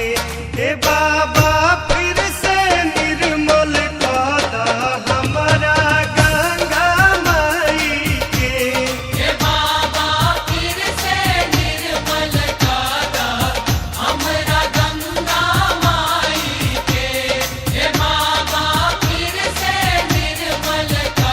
हे बाबा फिर से निर्मल कर हमारा गंगा माई के हे बाबा फिर से निर्मल कर हमरा गंगा माई के हे बाबा फिर से निर्मल कर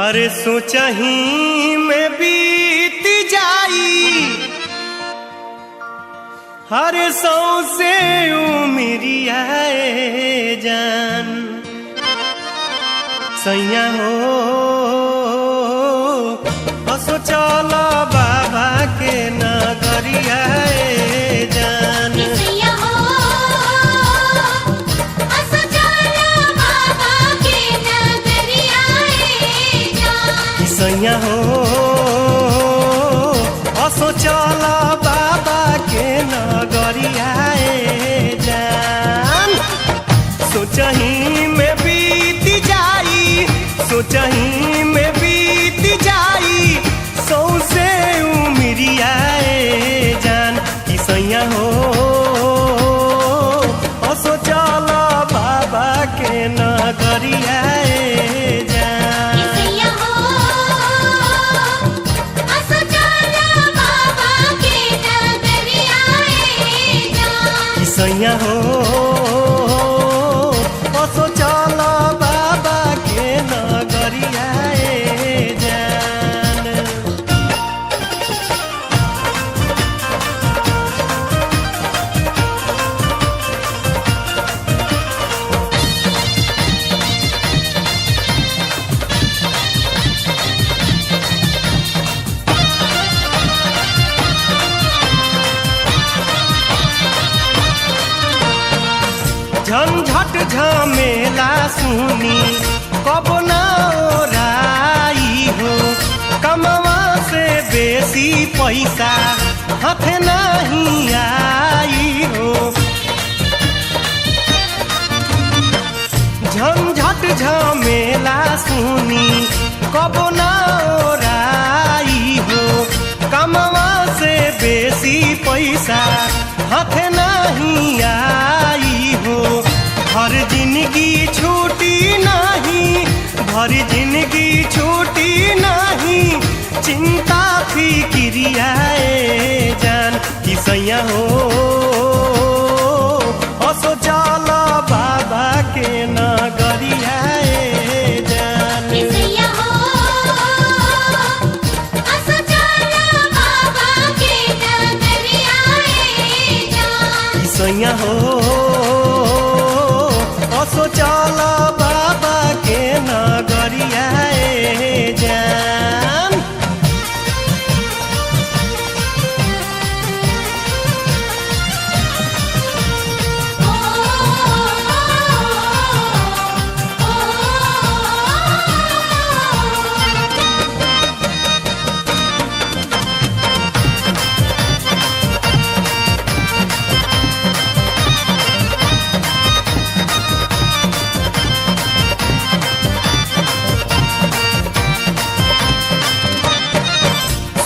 अरे सोचही में बीत जाई हरे सौसे उमरिया जान सैया हो असो चला बाबा के नगरिया जान सैया हो असो चला बाबा के नगरिया जान सैया हो असो चला बाबा के नगरिया जान सोचही में बीत जाई सोचही में बीत जाई सौसे उमरिया जान कि सैया हो असो चला बाबा के नगरिया जान सैया हो असो चला बाबा के नगरिया जान सैया हो असो चला बाबा के नगरिया जान झंझट झमेला सुनी कब ना ओराई हो कमवा से बेसी पैसा हाथ नहीं आई हो झंझट झमेला सुनी कब ना ओराई हो कमवा से बेसी पैसा हाथ नहीं आई हो हर जिंदगी छूटी नहीं भर जिंदगी छूटी नहीं चिंता फिक्रिया जान कि सैया हो असो चला बाबा के नगरिया जान सैया हो असो चला बाबा के नगरिया जान सैया हो असो चला बाबा के नगरिया जान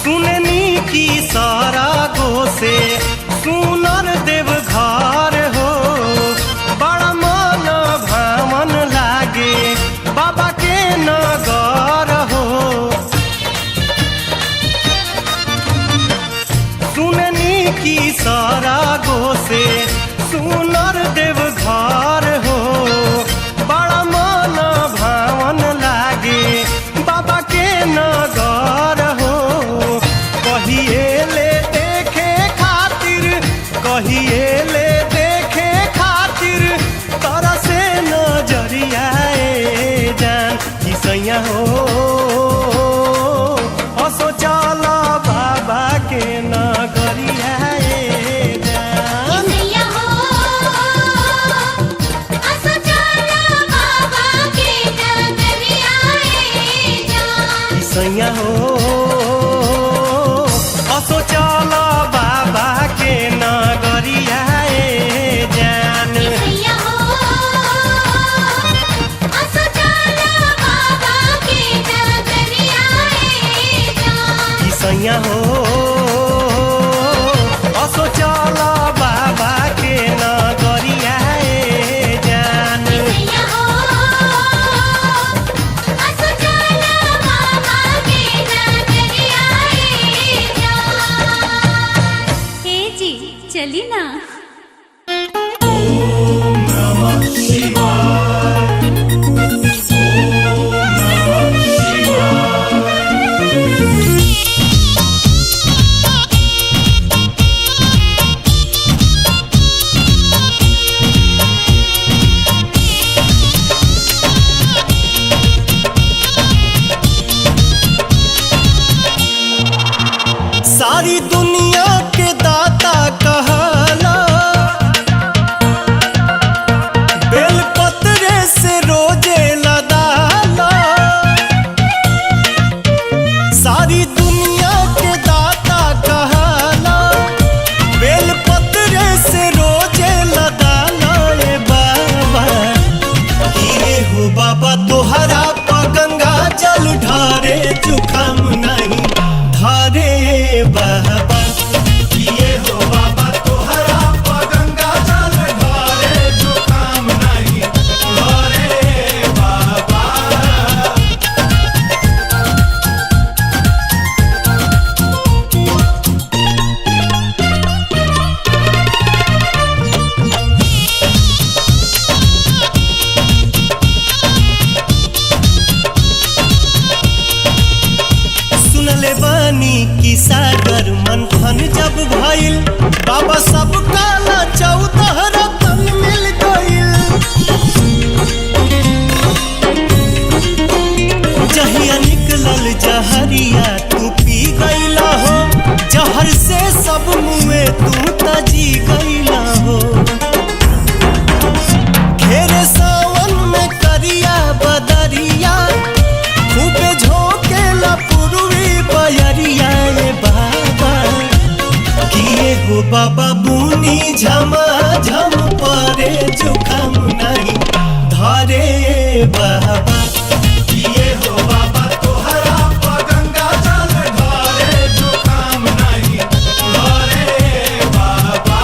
सुननी की सारा गो से सुनर देव घर हो बड़ा मन भावन लागे बाबा के नगर हो सुननी की सारा गो से सुनर देव घर हो बड़ा मन भावन लागे बाबा के नगर हो कहिए ले देखे देखे खातिर तोरा से नजरिया जान कि सैया हो असो चला बाबा के नगरिया जान सैया हो असो चला बाबा के नगरिया जान सैया हो असो चला बाबा के नगरिया जान सैया हो असो चला बाबा के नगरिया जान सैया हो असो चला बाबा के नगरिया जान सैया हो असो चला बाबा के नगरिया सारी दुनिया के दाता कहला, बेलपत्र से रोजे लदाला। सारी दुनिया के दाता कहला, बेलपत्र से रोजे लदाला। ए बाबा किए हो बाबा तोहरा गंगा जल ढारे, जुखाम नहीं धारे बाबा। किए हो बाबा तोहरा गंगा जल ढारे, जुखाम नहीं धारे बाबा। सुनले बानी की सागर मंथन जब भइल, बाबा सब काला 14 रतन मिल गइल। जहिया निकलल जहरिया तू पी गइला हो, जहर से सब मुए तू तजी गइला हो। घेरे सावन में करिया बदरिया, खूबे झोंकेला पूर्वी बयरिया। ए बाबा किए हो बाबा बुनी झमा झम परे, जुखाम नहीं धारे बाबा। किए हो बाबा तोहरा गंगा जल ढारे, जुखाम नहीं धारे बाबा।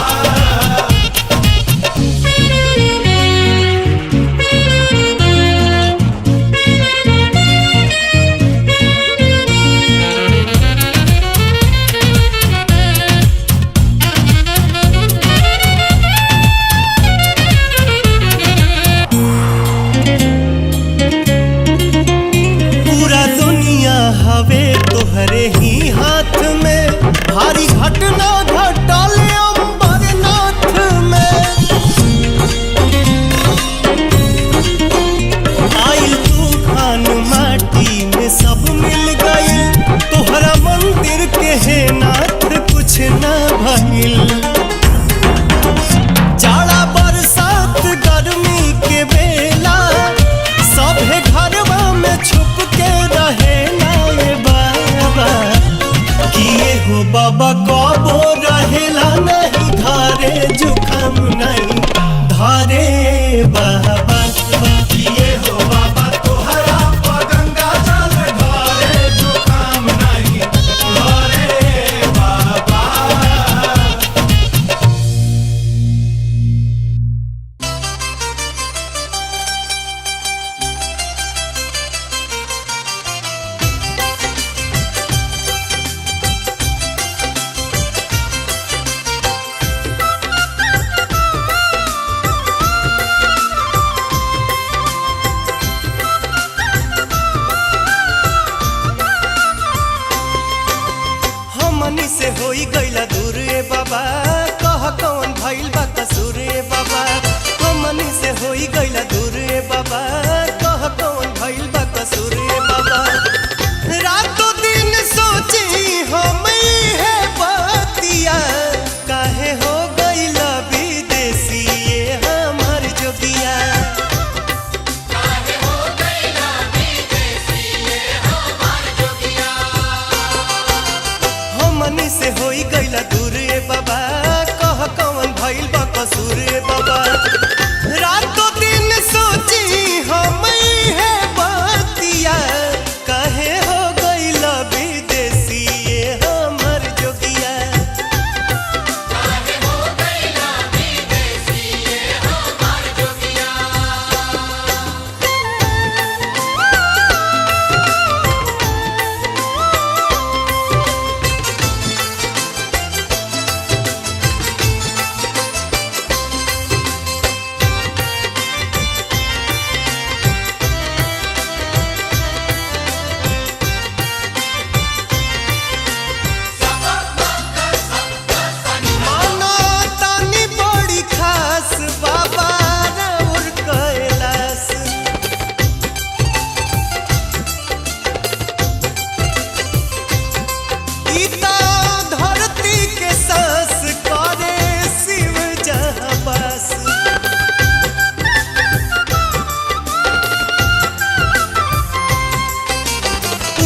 पूरा दुनिया हवे तोहरे ही हाथ में, भारी घटना घटल अम्बरनाथ में। आइल तूफान माटी में सब मिल गइल, तोहरा मंदिर के हे नाथ कुछ ना भइल। जाड़ा बरसात गर्मी के बेला, सभे घरवा में छुप के रहे ना। ए बाबा किए हो बाबा कबो रहेला नहीं धारे, जुखाम नहीं धारे बाबा। किए हो बाबा तोहरा गंगा जल ढारे, जुखाम नहीं धारे बाबा। हमनी से होई गइला दूर ए बाबा, कह कौन भइल बा कसूर ए बाबा। हमनी से होई गइला दूर ए बाबा, कह कौन भइल बा कसूर ए बाबा। रातों दिन सोची हम है बतिया, काहे हो गइला विदेशी ये हमर जोगिया। हमनी से होई गइला दूर ए बाबा, कह कौन भइल बा कसूर ए बाबा। रातों दिन सोची हम है बतिया, काहे हो गइला विदेशी ये हमर जोगिया।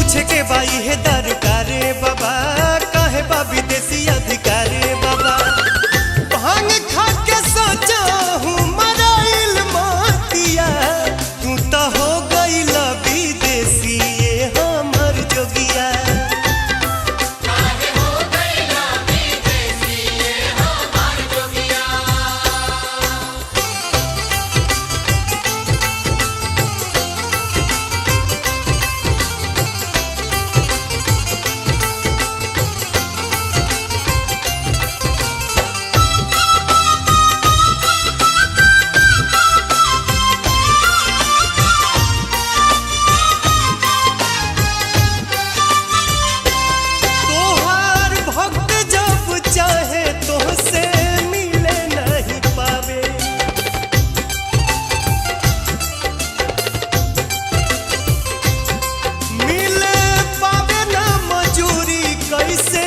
पूछे के बाई है दरकार बाबा काहे बा विदेशी अधिकार बाबा भांग खा के सोचा हूँ मराइल मोतिया तू तो हो गईल विदेशी ये हमर जोगिया तोहार भक्त जब चाहे तोहसे मिले नहीं पावे मिले पावे ना मजूरी कैसे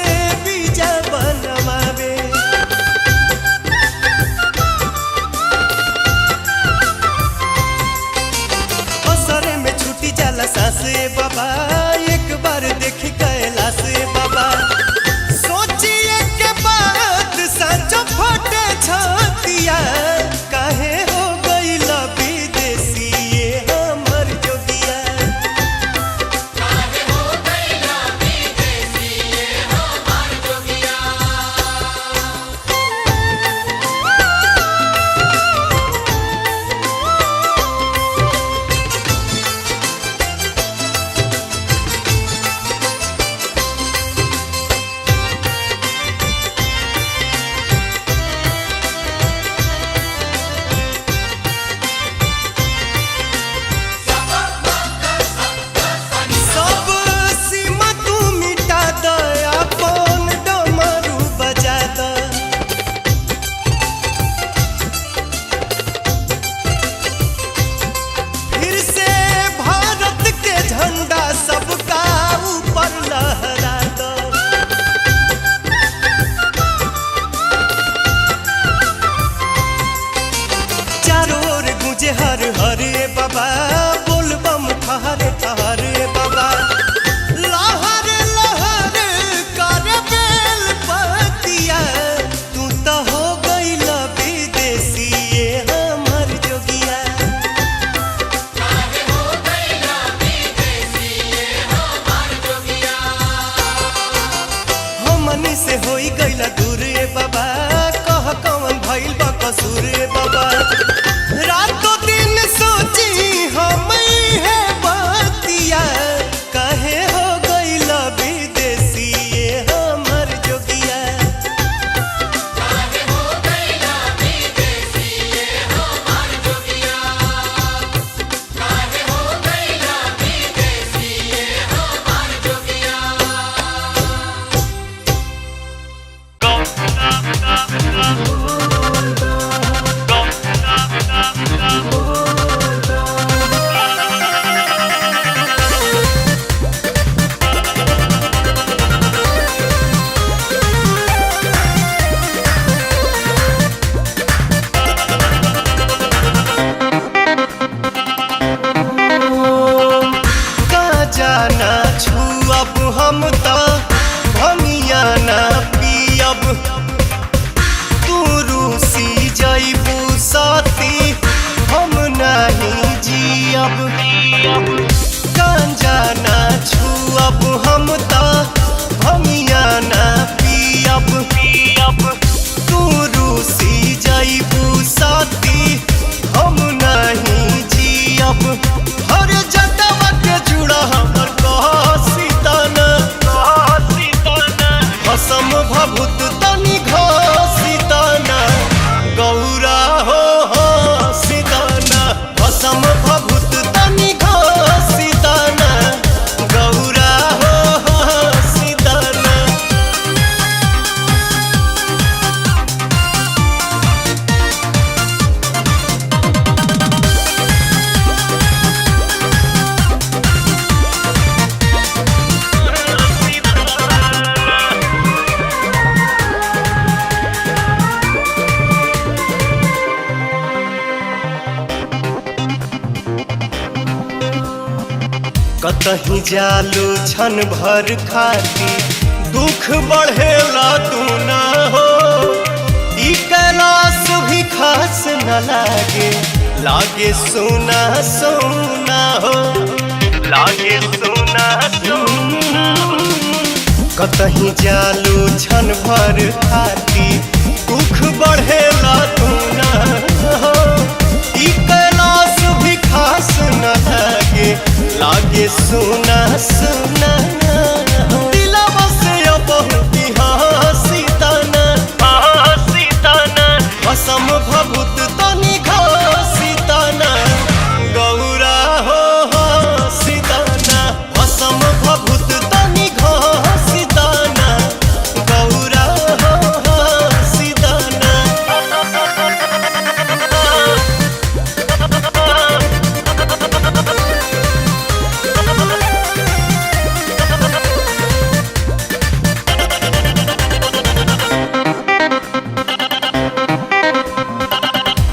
बीजा बनवावे असरे में छूटी जाला सांस बाबा एक बार देखी कैलाश बाबा सोचिए के बात सचो फटे छतिया काहे हो गईल विदेशी ये हमर जोगिया सब सीमा तू मिटा द अपन डमरू बजा द फिर से भारत के झंडा सबका ऊपर लहरा द चारों ओर गूंजे हर हरे बाबा बोल बम ठहरे ठहरे बाबा लहर लहर कर बेल पतिया तू तो हो गईल विदेशी ये हमर जोगिया हमनी से होई गईल दूर ए बाबा कह कौन भइल बा कसूर ए बाबा रातों दिन सोची हम है बतिया काहे हो गईल विदेशी ये हमर जोगिया जाना छुअब हम तो भंगिया ना पियब तू रूसी जइबू साथी हम नहीं जियब गांजा ना छुअब हम तो भंगिया ना पियब तू रूसी जइबू साथी हम नहीं जियब हर जटवा के जुड़ा हमर कहसीताना भसम भभूत तनि घसीताना गौरा हो सीताना भसम भभूत तनि घसीताना गौरा कतही जालू छन भर खाती दुख बढ़ेला तू ना हो। ई कैलाश भी खास न लागे, लागे सोना सोना हो, लागे सोना सोना। कतही जालू छन भर खाती दुख बढ़ेला तू ना हो। ई कैलाश भी खास न लागे, लागे सोना सोना। दिलवा से बहुती हंसी ताना, हंसी ताना। असम भभूत तनी घसी ताना, गौरा हो हंसी ताना। असम भभूत तनी घसी ताना, गौरा हो हंसी ताना।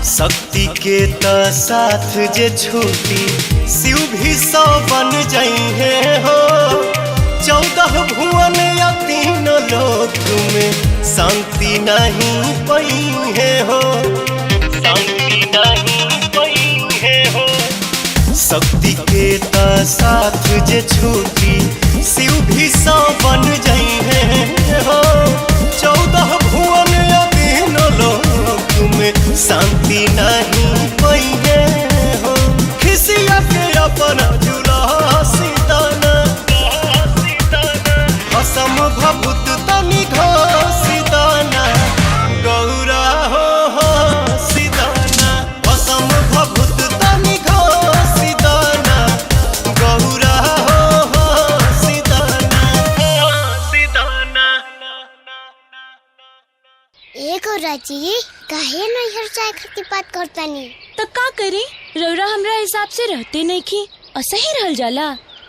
शक्ति के त साथ जे छूटी शिव भी 100 बन जाइए हो। 14 भुवन या 3 लोक में शांति नहीं पाइए हो, शांति नहीं पाइए हो। शक्ति के त साथ जे छूटी शिव भी 100 बन जाइए हो। 14 भुवन या 3 लोक में शांति नहीं पाइए हो। खिसिया के अपना झूला सीताना, असम भभूत तनी घसीताना, गौरा हो सीताना। असम भभूत तनी घसीताना, गौरा हो सीताना, सीताना। एक और राजी काहे नैहर चाय खाती बात करतानी? तो का करी, रौरा हमरा हिसाब से रहते नहीं की, असही रहल जाला।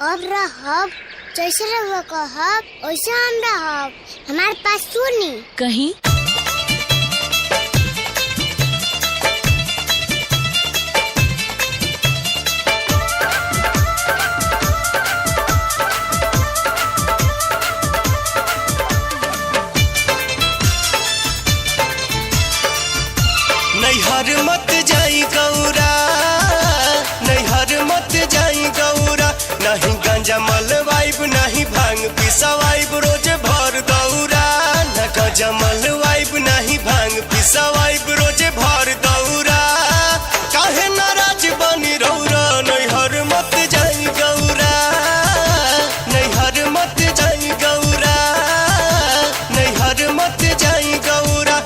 अब रहब जैसे रहुआ कहब वैसे हम रहब। हमारे पास सुनी कहीं नैहर मत जाई गौरा, नैहर मत जाई गौरा। नहीं गांजा मलवाइब, नहीं भांग पिसवाइब, रोज भर दौरा। न गांजा मलवाइब, नहीं भांग पिसवाइब, रोज भर दौरा। काहे नाराज बनी रौरा, नैहर मत जाई गौरा, नैहर मत जाई गौरा, नैहर मत जाई गौरा।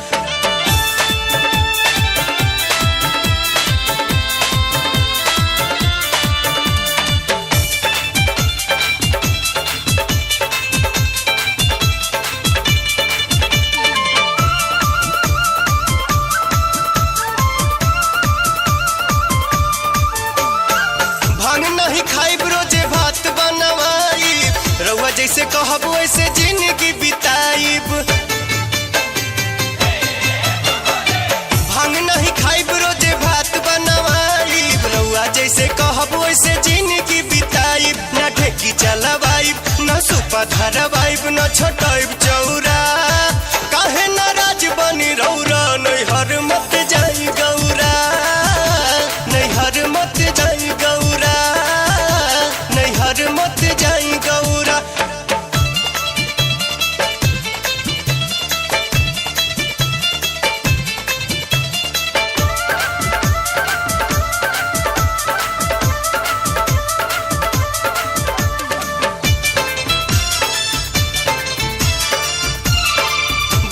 जैसे कहब वैसे जिंदगी बिताइब। भांग नहीं खाइब, रोजे भात बनवाइब। रउआ जैसे कहब वैसे जिंदगी बिताइब। न ढेकी चलवाइब, न सुपा धरवाइब, न छोटाइब चौरा। काहे नाराज बनी रौरा, नैहर मत जाई गौरा, नैहर मत जाई गौरा, नैहर मत जाई गौरा।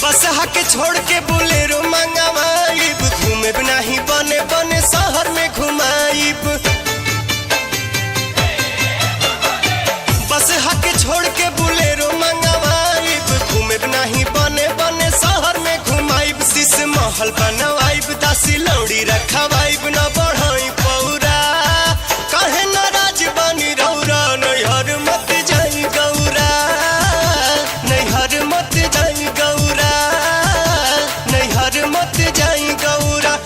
बसहा के छोड़ के बोलेरो मंगवाइब। घूमे नहीं बने बने शहर में घुमाइब। बसहा के छोड़ के बोलेरो मंगवाइब। घूमे नहीं बने बने शहर में घुमाइब। शीश महल बनवाइब, दासी लौड़ी रखवाइब, न बढ़ाई पौरा। काहे नाराज बनी रौरा, नैहर मत जाई गौरा, नैहर मत जाई गौरा, नैहर मत जाई गौरा।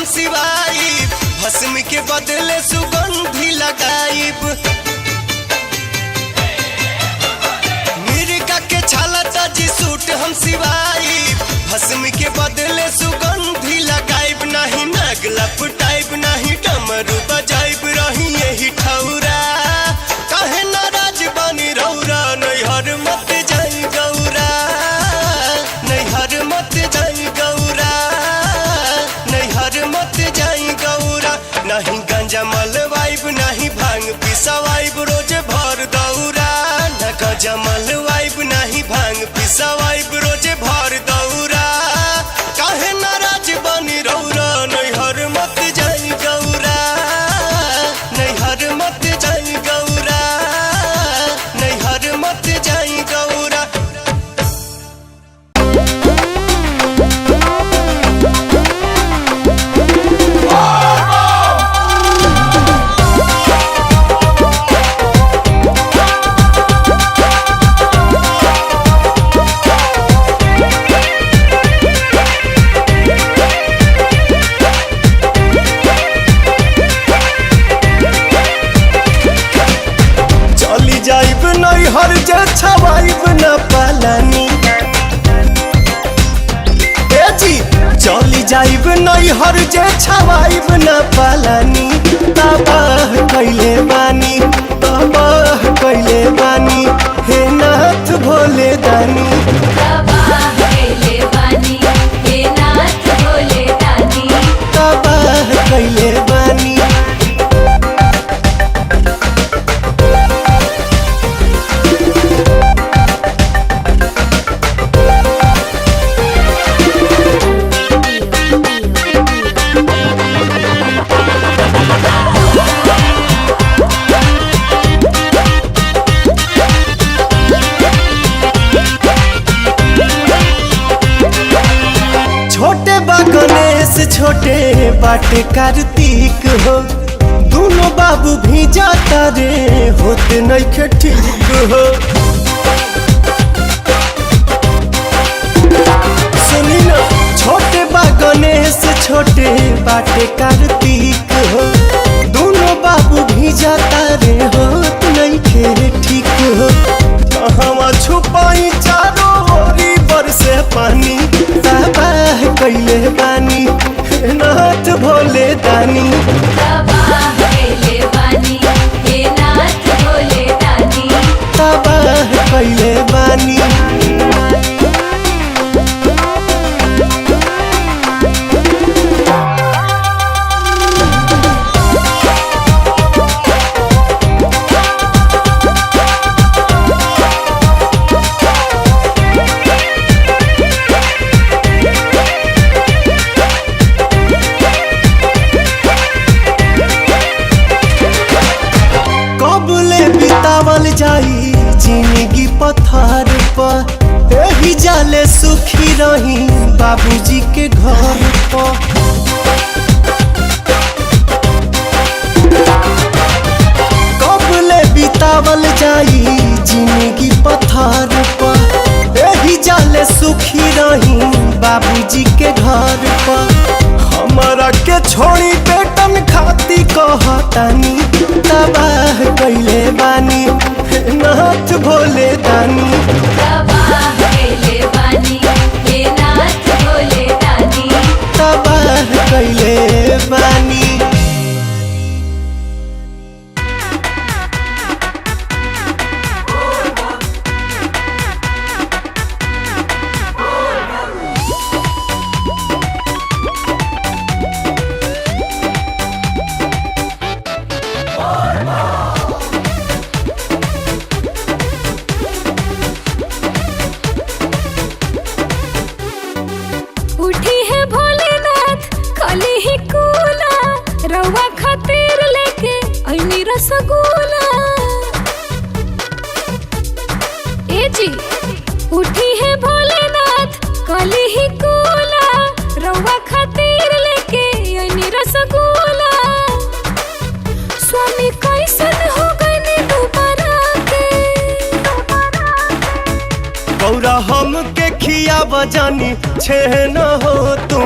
हम सिवाइब, भस्म के बदले सुगंधी लगाइब। मिर्गा के छाला ताजी सूट हम सिवाइब, भस्म के बदले सुगंधी लगाइब। नहीं नाग लपटाइब, नहीं डमरू बजाइब, रही यही ठौरा। काहे नाराज बनी रौरा, नैहर मत जाई गौरा, नैहर मत जाई गौरा, नैहर मत जाई गौरा। नहीं गंजा मलवाइब, नहीं भांग पिसवाइब, रोज भर दौरा। न गंजा मलवाइब, नहीं भांग पिसवाइब, रोज भर दौरा। काहे नाराज बनी रौरा, नैहर मत जाई गौरा, नैहर मत जाई गौरा, नैहर मत जाई गौरा। चली जाइब नैहर जे छवाइब न पालानी। ए जी चली जाइब नैहर जे छवाइब न पालानी। तबाह कैले बानी, तबाह कैले बानी, हे नाथ भोले दानी। तबाह कैले बानी, हे नाथ भोले दानी। तबाह कैले बानी। छोटे बा गणेश छोटे बाटे कार्तिक हो, दोनों बाबू भी जाता रे होते नइखे ठीक हो। सुनी ना छोटे बा गणेश छोटे बाटे कार्तिक हो, दोनों बाबू भी जाता रे होत नइखे ठीक हो। कहवा छुपाई चारों ओरी बरसे पानी। तबाह कैले बानी, हे नाथ भोले दानी। तबाह कैले बानी, हे नाथ भोले दानी। तबाह कैले बानी। कबले बितावल जाई जिंदगी पत्थर पर, एही जाले सुखी रही बाबूजी के घर पर। कबले बितावल जाई जिंदगी पत्थर पर, एही जाले सुखी रही बाबूजी के घर पर। हमारा के छोड़ी बेटन खाती कहतानी। तबाह कैले बानी, हे नाथ भोले दानी। तबाह कैले बानी, हे नाथ भोले दानी। तबाह कैले बानी। उठी है भोलेनाथ खाली ही कूला, रवा खातिर लेके ऐनी रसगुल्ला। ए जी उठी है भोलेनाथ खाली ही कूला, रवा खातिर लेके ऐनी रसगुल्ला। स्वामी कैसन हो गए दोबारा के। गौरा हम के खी खिया बजानी छेन हो तू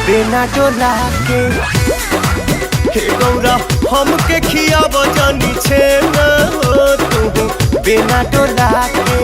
बिना डोला के। हे गौरा हमके खिया बजानी छेन हो तू बिना डोला के।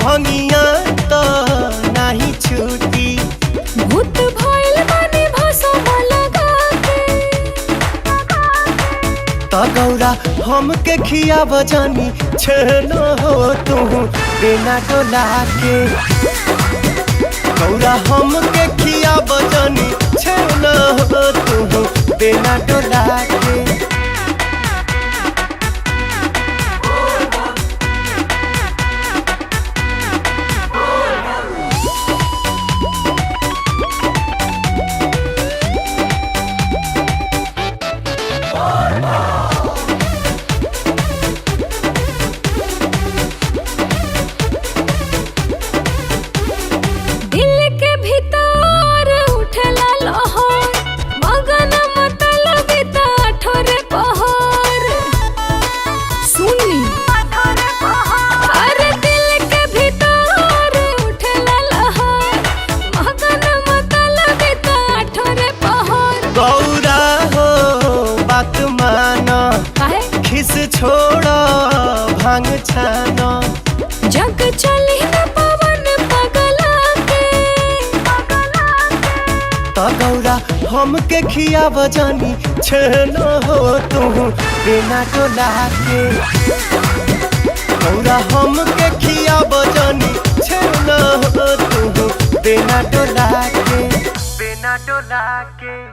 भंगिया तो नहीं छूटी भूत भइल बानी भसम लगा के। तो गौरा हमके खिया बजानी छेन हो तू बिना डोला के। गौरा हमके खिया बजानी छेन हो तू बिना डोला के। खिस छोड़ा भांग छाना जग चली न पवन पगला के। तो गौरा हमके खिया बजानी छेन हो तू बिना डोला के। गौरा हमके खिया बजानी छेन हो तू बिना डोला के। बिना डोला के।